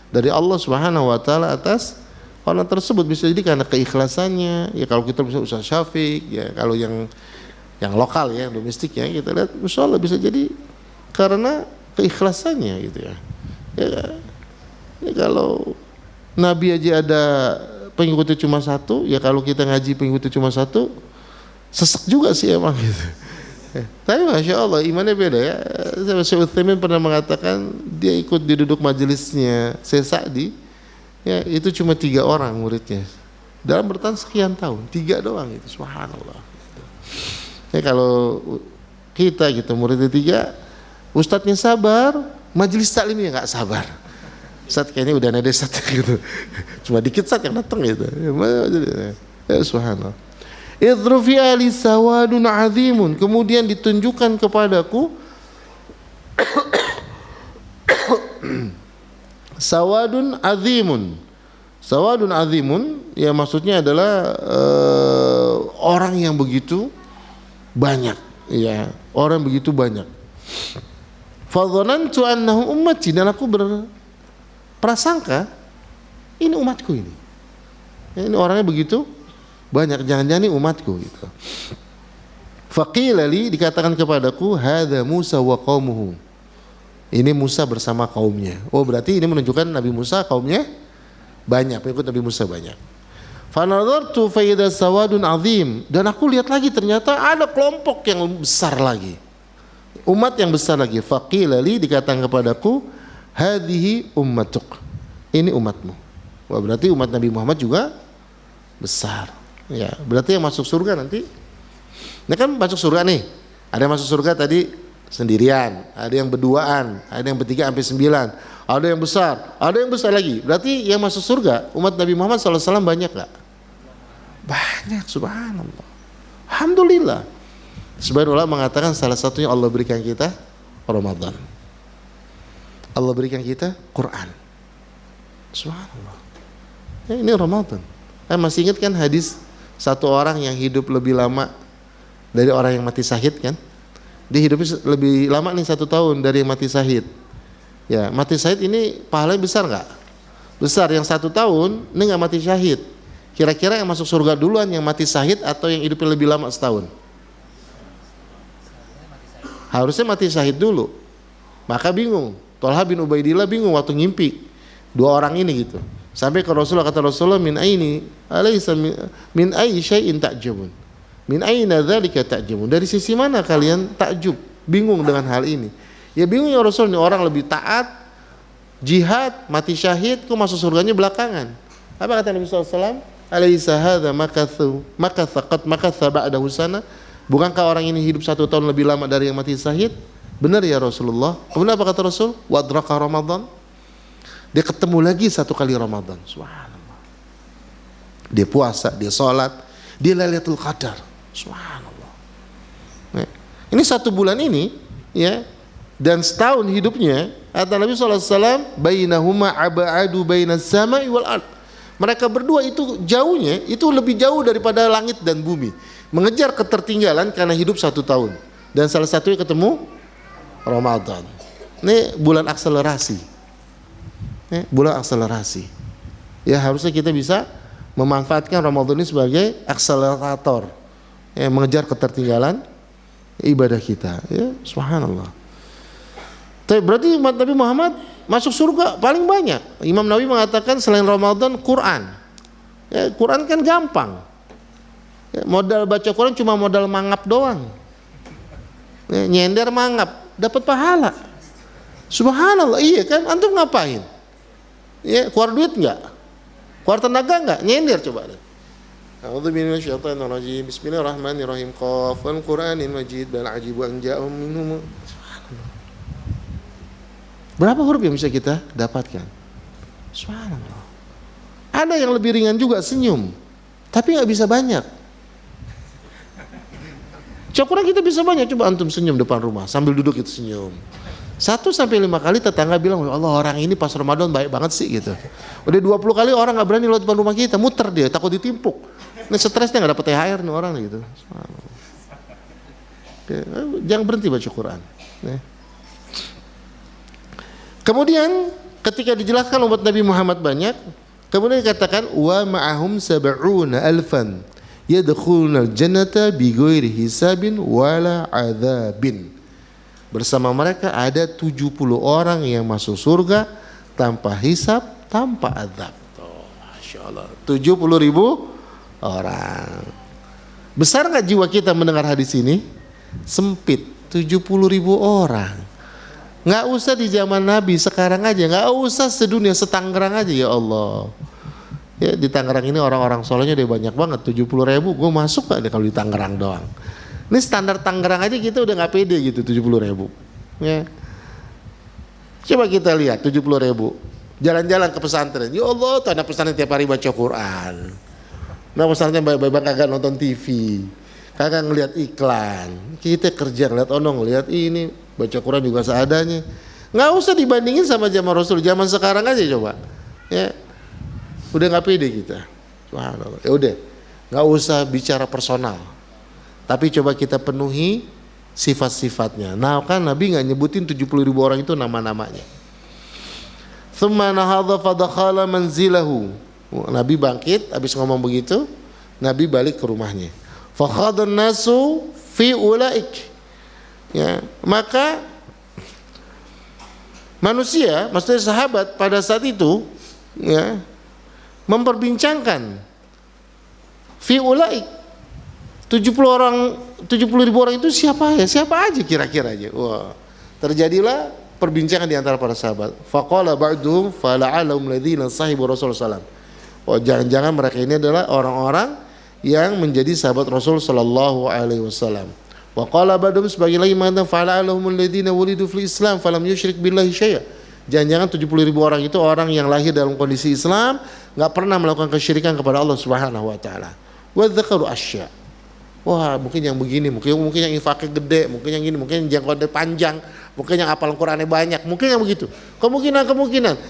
dari Allah Subhanahu wa taala atas orang tersebut. Bisa jadi karena keikhlasannya. Ya kalau kita bisa Ustaz Syafiq, ya kalau yang lokal ya, domestik ya, kita lihat insyaallah bisa jadi karena keikhlasannya gitu ya. Ya kalau Nabi aja ada pengikutnya cuma 1, ya kalau kita ngaji pengikutnya cuma 1, sesek juga sih emang gitu. Tapi Masya Allah imannya beda ya. Syekh Utsaimin pernah mengatakan dia ikut di duduk majelisnya Syekh Sa'di, ya itu cuma 3 orang muridnya dalam bertahan sekian tahun, 3 doang itu, subhanallah. Ya kalau kita gitu muridnya 3, ustadznya sabar, majelis taklimnya nggak sabar. Ustadz kayaknya udah ada Ustadz gitu, cuma dikit Ustadz yang datang gitu. Ya subhanallah. Idrufi ali sawadun azimun. Kemudian ditunjukkan kepadaku sawadun azimun. Sawadun azimun ya maksudnya adalah orang yang begitu banyak, ya, orang begitu banyak. Fadhanantu annahum ummati, dan aku berprasangka ini umatku ini. Ya, ini orangnya begitu banyak, jangan-jangan ini umatku gitu. Faqila li, dikatakan kepadaku, hadza Musa wa qaumuhu. Ini Musa bersama kaumnya. Oh, berarti ini menunjukkan Nabi Musa kaumnya banyak, pengikut Nabi Musa banyak. Fa nadartu fa idza sawadun azim, dan aku lihat lagi ternyata ada kelompok yang besar lagi. Umat yang besar lagi. Faqila li, dikatakan kepadaku, hadhihi ummatuk. Ini umatmu. Wah, berarti umat Nabi Muhammad juga besar. Ya, berarti yang masuk surga nanti. Ini kan masuk surga nih. Ada yang masuk surga tadi sendirian, ada yang berduaan, ada yang bertiga sampai 9, ada yang besar, ada yang besar lagi. Berarti yang masuk surga umat Nabi Muhammad SAW banyak gak? Banyak, subhanallah. Alhamdulillah. Sebagian ulama mengatakan salah satunya Allah berikan kita Ramadan. Allah berikan kita Quran. Subhanallah. Ini Ramadan. Masih ingat kan hadis satu orang yang hidup lebih lama dari orang yang mati syahid kan? Dia hidupnya lebih lama nih 1 tahun dari yang mati syahid. Ya, mati syahid ini pahalanya besar nggak? Besar. Yang 1 tahun ini nggak mati syahid. Kira-kira yang masuk surga duluan yang mati syahid atau yang hidupnya lebih lama setahun? Harusnya mati syahid dulu. Maka bingung. Thalha bin Ubaidillah bingung waktu ngimpi 2 orang ini gitu. Sampai ke Rasulullah, kata Rasulullah, min aini alaysa min ayyi syai'in ta'jabun. Min aina dzalika ta'jabun. Dari sisi mana kalian takjub, bingung dengan hal ini? Ya bingung ya Rasul, ini orang lebih taat, jihad, mati syahid, kok masuk surganya belakangan. Apa kata Nabi SAW? Alaysa hadza makatha ba'dahu sana? Bukankah orang ini hidup 1 tahun lebih lama dari yang mati syahid? Benar ya Rasulullah. Kemudian apa kata Rasul? Wadraka Ramadan. Dia ketemu lagi 1 kali Ramadan. Subhanallah. Dia puasa, dia sholat, dia Lailatul Qadar. Subhanallah. Nah, ini 1 bulan ini, ya, dan setahun hidupnya. Kata Nabi SAW, bainahuma aba'adu bainas sama'i wal ard. Mereka berdua itu jauhnya, itu lebih jauh daripada langit dan bumi. Mengejar ketertinggalan karena hidup 1 tahun. Dan salah satunya ketemu Ramadan. Ini bulan akselerasi. Bulan akselerasi. Ya, harusnya kita bisa memanfaatkan Ramadan ini sebagai akselerator. Ya, mengejar ketertinggalan ibadah kita. Ya, subhanallah. Tapi berarti umat Nabi Muhammad masuk surga paling banyak. Imam Nawawi mengatakan selain Ramadan, Quran. Ya, Quran kan gampang. Ya, modal baca Quran cuma modal mangap doang. Ya, nyender mangap, dapat pahala. Subhanallah, iya kan? Antum ngapain? Ya, keluar duit enggak? Keluar tenaga enggak? Nyender coba. A'udzubillahi minasyaitonir rajim. Bismillahirrahmanirrahim. Qaf wal Qur'anil Majid bal ajibu an ja'ahum minhum. Berapa huruf yang bisa kita dapatkan? Subhanallah. Ada yang lebih ringan juga, senyum. Tapi enggak bisa banyak. Coba kita bisa banyak, coba antum senyum depan rumah sambil duduk itu senyum. 1-5 kali tetangga bilang, Allah orang ini pas Ramadan baik banget sih gitu. Udah 20 kali orang gak berani lewat depan rumah kita, muter dia, takut ditimpuk. Ini stresnya gak dapet THR nih orang gitu. Oke, jangan berhenti baca Quran. Kemudian ketika dijelaskan umat Nabi Muhammad banyak, kemudian dikatakan wa ma'ahum sab'una alfan yadkhulunal jannata bighairi hisabin wala adzabin. Bersama mereka ada 70 orang yang masuk surga tanpa hisab, tanpa azab. Oh, Masya Allah, 70.000 orang. Besar gak jiwa kita mendengar hadis ini? Sempit, 70.000 orang. Gak usah di zaman Nabi, sekarang aja. Gak usah sedunia, setanggerang aja ya Allah. Ya, di Tangerang ini orang-orang solehnya udah banyak banget, 70.000. Gue masuk gak deh kalau di Tangerang doang. Ini standar Tangerang aja kita udah gak pede gitu, 70.000. Ya. Coba kita lihat 70.000. Jalan-jalan ke pesantren. Ya Allah, tuh anak pesantren tiap hari baca Quran. Nah pesantren baik-baik kagak nonton TV, kagak ngeliat iklan. Kita kerja ngeliat ngeliat ini, baca Quran juga seadanya. Nggak usah dibandingin sama zaman Rasul. Zaman sekarang aja coba. Ya. Udah nggak pede kita. Ya udah, nggak usah bicara personal. Tapi coba kita penuhi sifat-sifatnya. Nah kan Nabi nggak nyebutin 70.000 orang itu nama-namanya. Tsumma nahadha fadakhala manzilahu. Nabi bangkit, habis ngomong begitu, Nabi balik ke rumahnya. Fakhadun nasu fi ulaik. Ya, maka manusia, maksudnya sahabat pada saat itu, ya, memperbincangkan fi ulaik 70.000 orang itu siapa ya? Siapa aja kira-kira aja. Wah, terjadilah perbincangan di antara para sahabat. Faqala ba'duhum fala'alahum ladzina sahibu Rasulullah sallallahu alaihi wasallam. Oh, jangan-jangan mereka ini adalah orang-orang yang menjadi sahabat Rasul sallallahu alaihi wasallam. Wa qala ba'dhum, sebagian lagi mengatakan fala'alahumul ladzina wulidu fil Islam falam yusyrik billahi syai'a. Jangan-jangan 70.000 orang itu orang yang lahir dalam kondisi Islam, enggak pernah melakukan kesyirikan kepada Allah Subhanahu wa taala. Wa dzakaru asya. Wah, mungkin yang begini, mungkin yang infaknya gede, mungkin yang gini, mungkin yang jangkauannya panjang, mungkin yang hafal Qur'annya banyak, mungkin yang begitu. Kemungkinan.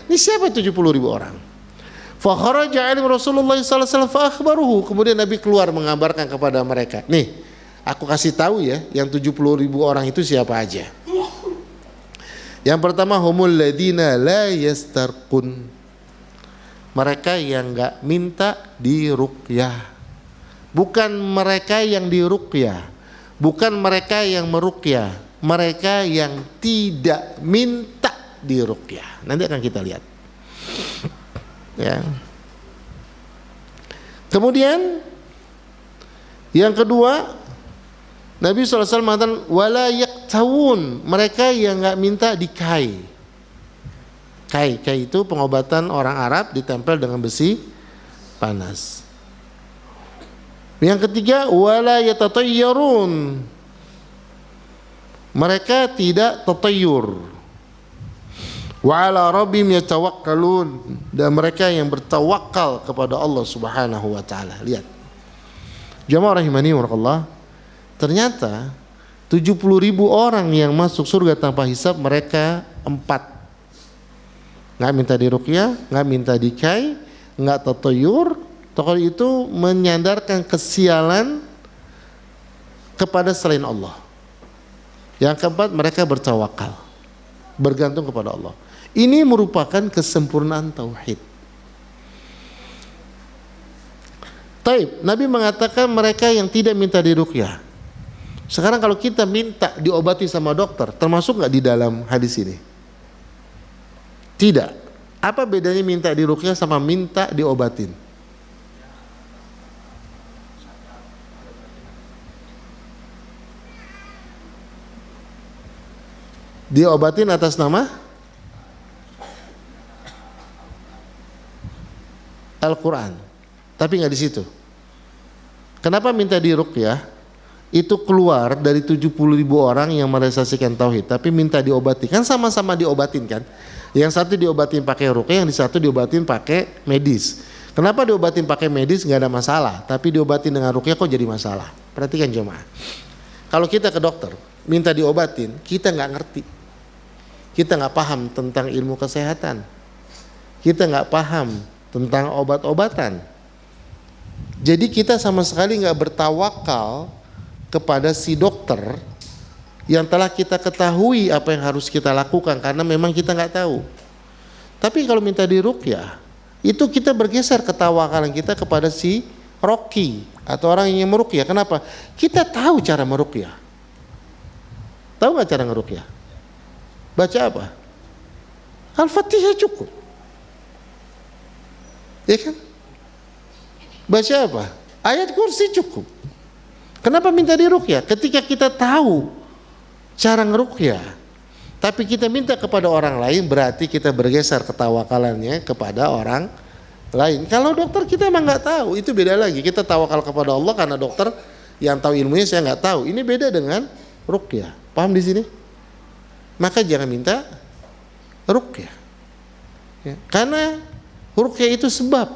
Ini siapa 70.000 orang? Fa kharaja alim Rasulullah sallallahu alaihi wasallam fa akhbaruhu. Kemudian Nabi keluar mengabarkan kepada mereka. Nih, aku kasih tahu ya, yang 70.000 orang itu siapa aja. Yang pertama, humul ladina la yastarqun. Mereka yang enggak minta diruqyah. Bukan mereka yang diruqyah, bukan mereka yang meruqyah, mereka yang tidak minta diruqyah. Nanti akan kita lihat. Ya. Kemudian yang kedua, Nabi SAW mengatakan wala yaktawun, mereka yang enggak minta dikai. Kai itu pengobatan orang Arab ditempel dengan besi panas. Yang ketiga, wala yatatayyarun, mereka tidak tatayyur. Wa ala rabbihim yatawakkalun, dan mereka yang bertawakal kepada Allah Subhanahu wa taala. Lihat. Jamaah rahimani wa rahimakumullah. Ternyata 70.000 orang yang masuk surga tanpa hisab, mereka 4. Enggak minta diruqyah, enggak minta dikai, enggak tatayyur. Tokoh itu menyandarkan kesialan kepada selain Allah. Yang keempat, mereka bertawakal, bergantung kepada Allah. Ini merupakan kesempurnaan tauhid. Taib, Nabi mengatakan mereka yang tidak minta diruqyah. Sekarang kalau kita minta diobati sama dokter, termasuk nggak di dalam hadis ini? Tidak. Apa bedanya minta diruqyah sama minta diobatin? Diobatin atas nama Al-Quran, tapi nggak di situ. Kenapa minta diruqyah? Itu keluar dari 70.000 orang yang merealisasikan tauhid, tapi minta diobati, kan sama-sama diobatin kan? Yang satu diobatin pakai ruqyah, yang satu diobatin pakai medis. Kenapa diobatin pakai medis nggak ada masalah, tapi diobatin dengan ruqyah kok jadi masalah? Perhatikan jemaah. Kalau kita ke dokter minta diobatin, kita nggak ngerti. Kita nggak paham tentang ilmu kesehatan, kita nggak paham tentang obat-obatan. Jadi kita sama sekali nggak bertawakal kepada si dokter yang telah kita ketahui apa yang harus kita lakukan, karena memang kita nggak tahu. Tapi kalau minta diruqyah, itu kita bergeser ketawakalan kita kepada si roki atau orang yang meruqyah. Kenapa? Kita tahu cara meruqyah. Tahu nggak cara meruqyah? Baca apa? Al-Fatihah cukup. Ya kan? Baca apa? Ayat kursi cukup. Kenapa minta diruqyah? Ketika kita tahu cara ngeruqyah, tapi kita minta kepada orang lain, berarti kita bergeser ketawakalannya kepada orang lain. Kalau dokter kita emang nggak tahu, itu beda lagi. Kita tawakal kepada Allah karena dokter yang tahu ilmunya, saya nggak tahu. Ini beda dengan ruqyah. Paham di sini? Maka jangan minta ruqyah, ya, karena ruqyah itu sebab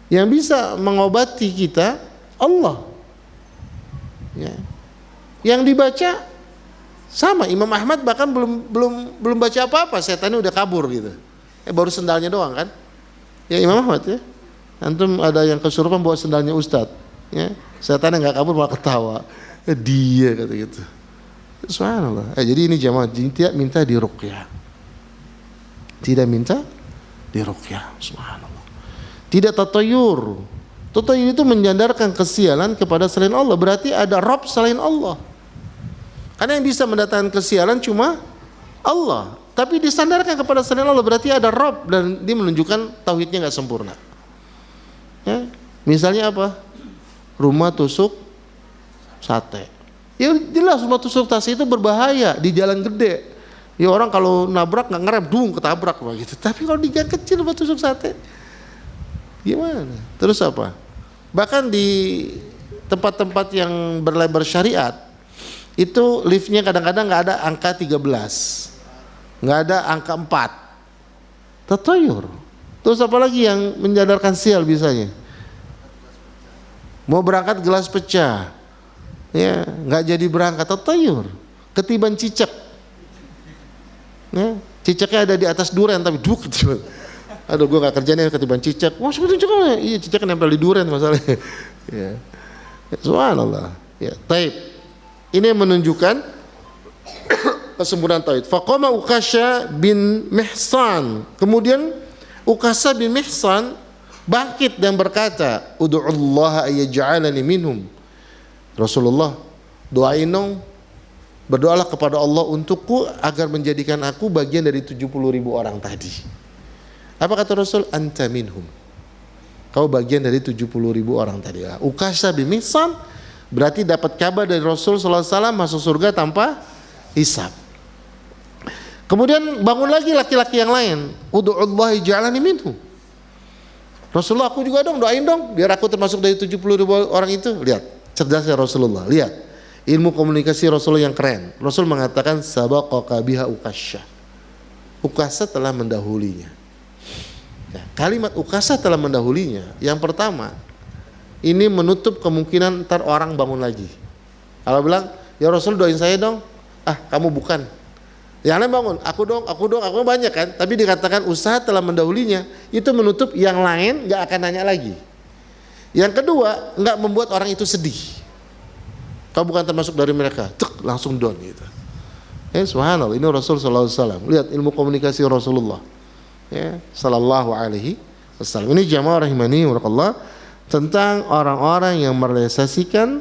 yang bisa mengobati kita Allah, ya. Yang dibaca sama Imam Ahmad bahkan belum baca apa-apa, setannya udah kabur gitu, baru sendalnya doang kan, ya Imam Ahmad ya. Antum ada yang kesurupan bawa sendalnya Ustadz, ya, setannya nggak kabur malah ketawa, dia kata gitu. Subhanallah. Jadi ini jamaah, tidak minta diruqyah. Tidak minta diruqyah. Subhanallah. Tidak tatayur. Tatayur itu menyandarkan kesialan kepada selain Allah. Berarti ada Rabb selain Allah. Karena yang bisa mendatangkan kesialan cuma Allah. Tapi disandarkan kepada selain Allah, berarti ada Rabb, dan dia menunjukkan tauhidnya nggak sempurna. Ya. Misalnya apa? Rumah tusuk sate. Ya jelas rumah tusuk sate itu berbahaya di jalan gede. Ya orang kalau nabrak nggak ngerem, dung ketabrak begitu. Tapi kalau di gang kecil rumah tusuk sate, gimana? Terus apa? Bahkan di tempat-tempat yang berlabel syariat, itu liftnya kadang-kadang nggak ada angka 13, nggak ada angka 4. Tatayur. Terus apalagi yang menyadarkan sial bisanya? Mau berangkat gelas pecah, ya nggak jadi berangkat. Tatayur. Ketiban cicak. Ya, cicaknya ada di atas duren tapi duk ketiban. Aduh, gue nggak kerjanya ketiban cicak. Wah, sebetulnya cicak, iya cicak nempel di duren masalahnya. Ya. Subhanallah. Ya, taib. Ini menunjukkan kesempurnaan tauhid. Faqama Ukasha bin Mihsan. Kemudian Ukasha bin Mihsan bangkit dan berkata, "Ud'ullaha ayyaj'alani minhum." Rasulullah, doain dong, berdoalah kepada Allah untukku agar menjadikan aku bagian dari 70.000 orang tadi. Apa kata Rasul? Anta minhum. Kau bagian dari 70.000 orang tadi. Ukasha bin Mihsan berarti dapat kabar dari Rasul sallallahu alaihi wasallam masuk surga tanpa hisab. Kemudian bangun lagi laki-laki yang lain, ud'ullahi ja'alani minhum. Rasulullah, aku juga dong, doain dong biar aku termasuk dari 70.000 orang itu. Lihat, cerdasnya Rasulullah. Lihat, ilmu komunikasi Rasulullah yang keren. Rasul mengatakan sabaqaka biha Ukasha. Ukasha telah mendahulinya. Ya, kalimat Ukasha telah mendahulinya. Yang pertama, ini menutup kemungkinan ntar orang bangun lagi. Kalau bilang, ya Rasul doain saya dong. Ah, kamu bukan. Yang lain bangun, aku dong, aku banyak kan. Tapi dikatakan usaha telah mendahulinya, itu menutup yang lain nggak akan nanya lagi. Yang kedua, nggak membuat orang itu sedih. Kau bukan termasuk dari mereka, cek langsung down gitu. Subhanallah, ini Rasul sallallahu alaihi wasallam. Lihat ilmu komunikasi Rasulullah. Ya, sallallahu alaihi wasallam. Ini jamaah rahimani wa tentang orang-orang yang merealisasikan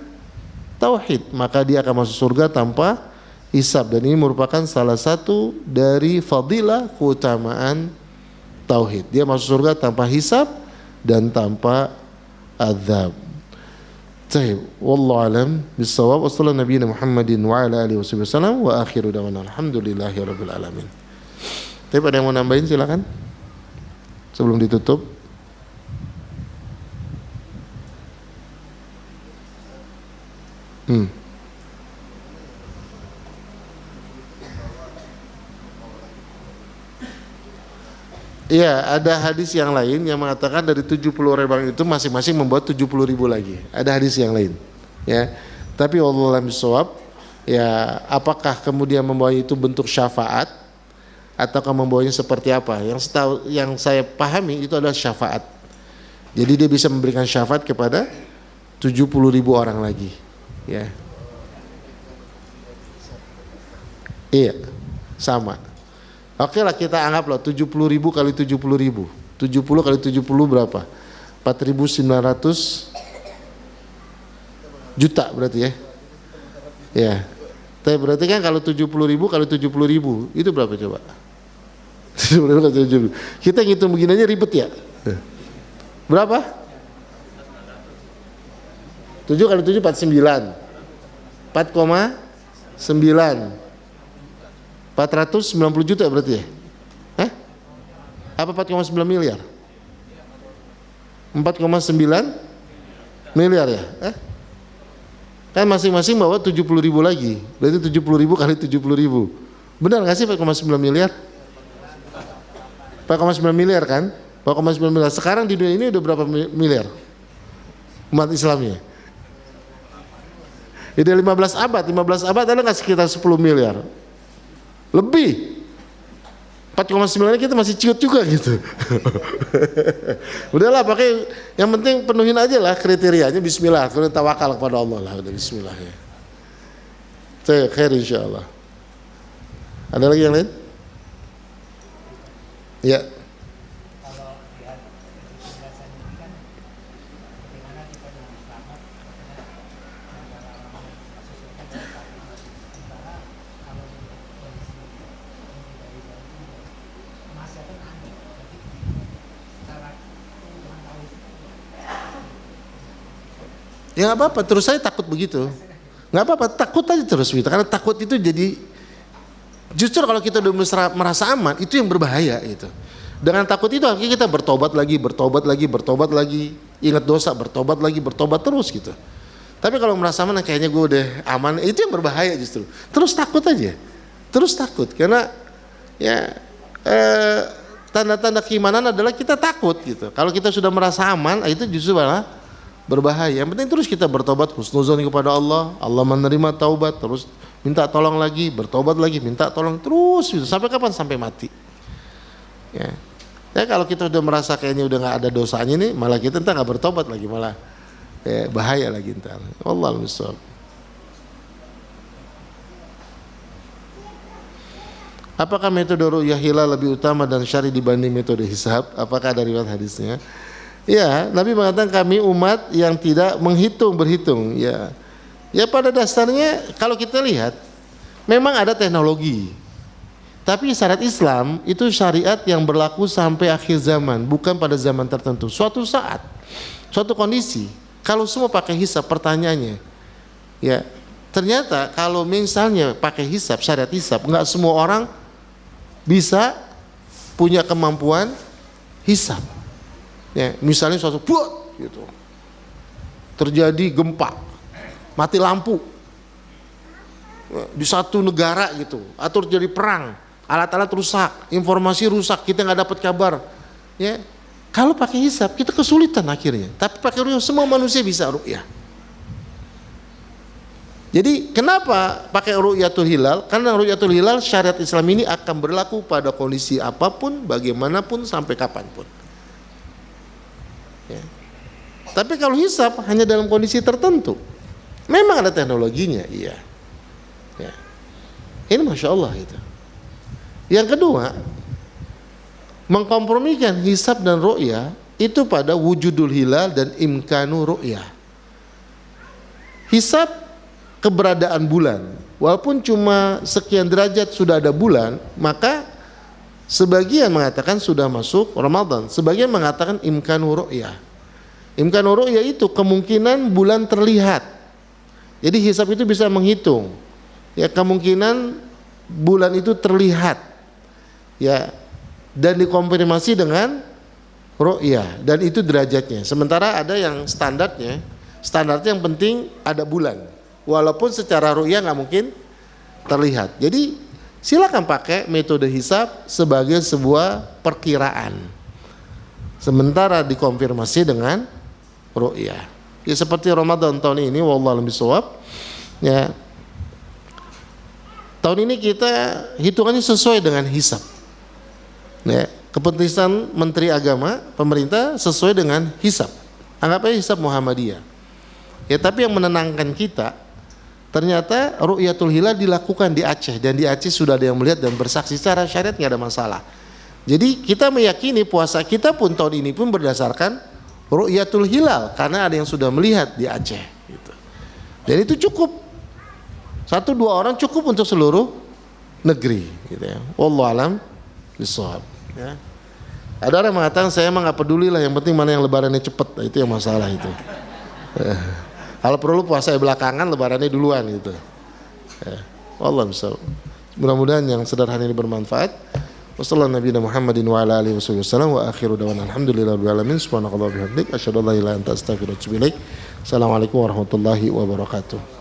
tauhid, maka dia akan masuk surga tanpa hisab, dan ini merupakan salah satu dari fadilah keutamaan tauhid. Dia masuk surga tanpa hisab dan tanpa azab. Baik, wallahu alam bissawab. Wassallallahu nabiyana Muhammadin wa ala alihi wasallam wa akhiru da'wana alhamdulillahirabbil alamin. Tapi ada yang mau nambahin silakan sebelum ditutup. Iya, ada hadis yang lain yang mengatakan dari 70 orang itu masing-masing membuat 70.000 lagi. Ada hadis yang lain. Ya. Tapi wallahu a'lam bishawab, ya apakah kemudian membawa itu bentuk syafaat ataukah membawanya seperti apa? Yang saya pahami itu adalah syafaat. Jadi dia bisa memberikan syafaat kepada 70.000 orang lagi. Ya. Iya, sama. Oke lah, kita anggaplah 70.000 kali 70.000. 70 kali 70 berapa? 4.900 juta berarti ya. Ya. Tapi berarti kan kalau 70.000 kali 70.000 itu berapa coba? 70.000 kali 70.000. Kita ngitung begini aja ribet ya. Berapa? 7 kali 7 49. 4,9. 490 juta berarti ya? Hah? Apa 4,9 miliar? 4,9 miliar ya? Kan masing-masing bawa 70.000 lagi. Berarti 70.000 kali 70.000. Benar gak sih 4,9 miliar? 4,9 miliar kan? 4,9 miliar. Sekarang di dunia ini udah berapa miliar umat Islamnya? Itu 15 abad ada gak sekitar 10 miliar? Lebih 4,9 kita masih ciut juga gitu. Udahlah, pakai yang penting penuhin aja lah kriterianya. Bismillah, kita tawakal kepada Allah lah, udah bismillah ya. Saya khair insyaallah. Ada lagi yang lain? Ya. Ya nggak apa-apa, terus saya takut begitu. Nggak apa-apa, takut aja terus gitu. Karena takut itu jadi, justru kalau kita udah merasa aman, itu yang berbahaya gitu. Dengan takut itu akhirnya kita bertobat lagi, ingat dosa, bertobat terus gitu. Tapi kalau merasa aman, kayaknya gue udah aman, itu yang berbahaya justru. Terus takut aja, terus takut karena ya tanda-tanda keimanan adalah kita takut gitu. Kalau kita sudah merasa aman, itu justru malah berbahaya. Yang penting terus kita bertobat, husnuzon kepada Allah, Allah menerima taubat, terus minta tolong lagi, bertobat lagi, minta tolong terus gitu. Sampai kapan? Sampai mati. Ya. Ya kalau kita udah merasa kayaknya udah nggak ada dosanya nih, malah kita entar nggak bertobat lagi, malah bahaya lagi entar. Wallahu a'lam. Apakah metode ru'yah hilal lebih utama dan syar'i dibanding metode hisab? Apakah ada riwayat hadisnya? Ya, Nabi mengatakan kami umat yang tidak berhitung. Ya, pada dasarnya kalau kita lihat, memang ada teknologi. Tapi syariat Islam itu syariat yang berlaku sampai akhir zaman, bukan pada zaman tertentu. Suatu saat, suatu kondisi, kalau semua pakai hisab, pertanyaannya, ya ternyata kalau misalnya pakai hisab, syariat hisab, nggak semua orang bisa punya kemampuan hisab. Ya, misalnya suatu buat gitu, terjadi gempa, mati lampu di satu negara gitu, atau terjadi perang, alat-alat rusak, informasi rusak, kita nggak dapat kabar. Ya, kalau pakai hisab kita kesulitan akhirnya. Tapi pakai ru'yah semua manusia bisa ru'yah. Jadi kenapa pakai ru'yatul hilal? Karena ru'yatul hilal syariat Islam ini akan berlaku pada kondisi apapun, bagaimanapun, sampai kapanpun. Ya. Tapi kalau hisab hanya dalam kondisi tertentu. Memang ada teknologinya, iya. Ya. Ini Masya Allah itu. Yang kedua, mengkompromikan hisab dan ru'yah itu pada wujudul hilal dan imkanu ru'yah. Hisab keberadaan bulan, walaupun cuma sekian derajat sudah ada bulan, maka sebagian mengatakan sudah masuk Ramadan, sebagian mengatakan imkanu ru'yah. Imkanu ru'yah itu kemungkinan bulan terlihat. Jadi hisab itu bisa menghitung ya kemungkinan bulan itu terlihat, ya, dan dikonfirmasi dengan ru'yah, dan itu derajatnya. Sementara ada yang standarnya yang penting ada bulan, walaupun secara ru'yah nggak mungkin terlihat. Jadi silakan pakai metode hisab sebagai sebuah perkiraan, sementara dikonfirmasi dengan ru'yah. Ya seperti Ramadan tahun ini, wallahu a'lam bishawab. Ya, tahun ini kita hitungannya sesuai dengan hisab. Ya, keputusan Menteri Agama, pemerintah sesuai dengan hisab. Anggap aja hisab Muhammadiyah. Ya, tapi yang menenangkan kita, ternyata ru'yatul hilal dilakukan di Aceh, dan di Aceh sudah ada yang melihat dan bersaksi secara syariat, nggak ada masalah. Jadi kita meyakini puasa kita pun tahun ini pun berdasarkan ru'yatul hilal, karena ada yang sudah melihat di Aceh. Gitu. Dan itu cukup, 1-2 orang cukup untuk seluruh negeri. Gitu ya. Wallahu a'lam bishawab. Ya. Ada orang mengatakan saya emang nggak peduli lah, yang penting mana yang lebarannya cepet, itu yang masalah itu. Kalau perlu puasa belakangan, lebarannya duluan gitu. Ya. Wallahu a'lam. Mudah-mudahan yang sederhana ini bermanfaat. Wassalamualaikum warahmatullahi Muhammadin wa ala alihi wasallam wa akhiru da'wana alhamdulillahirabbil alamin subhanallahi wa bihamdik asyhadu an la ilaha illa anta astaghfiruka wa atubu ilaik. Assalamualaikum warahmatullahi wabarakatuh.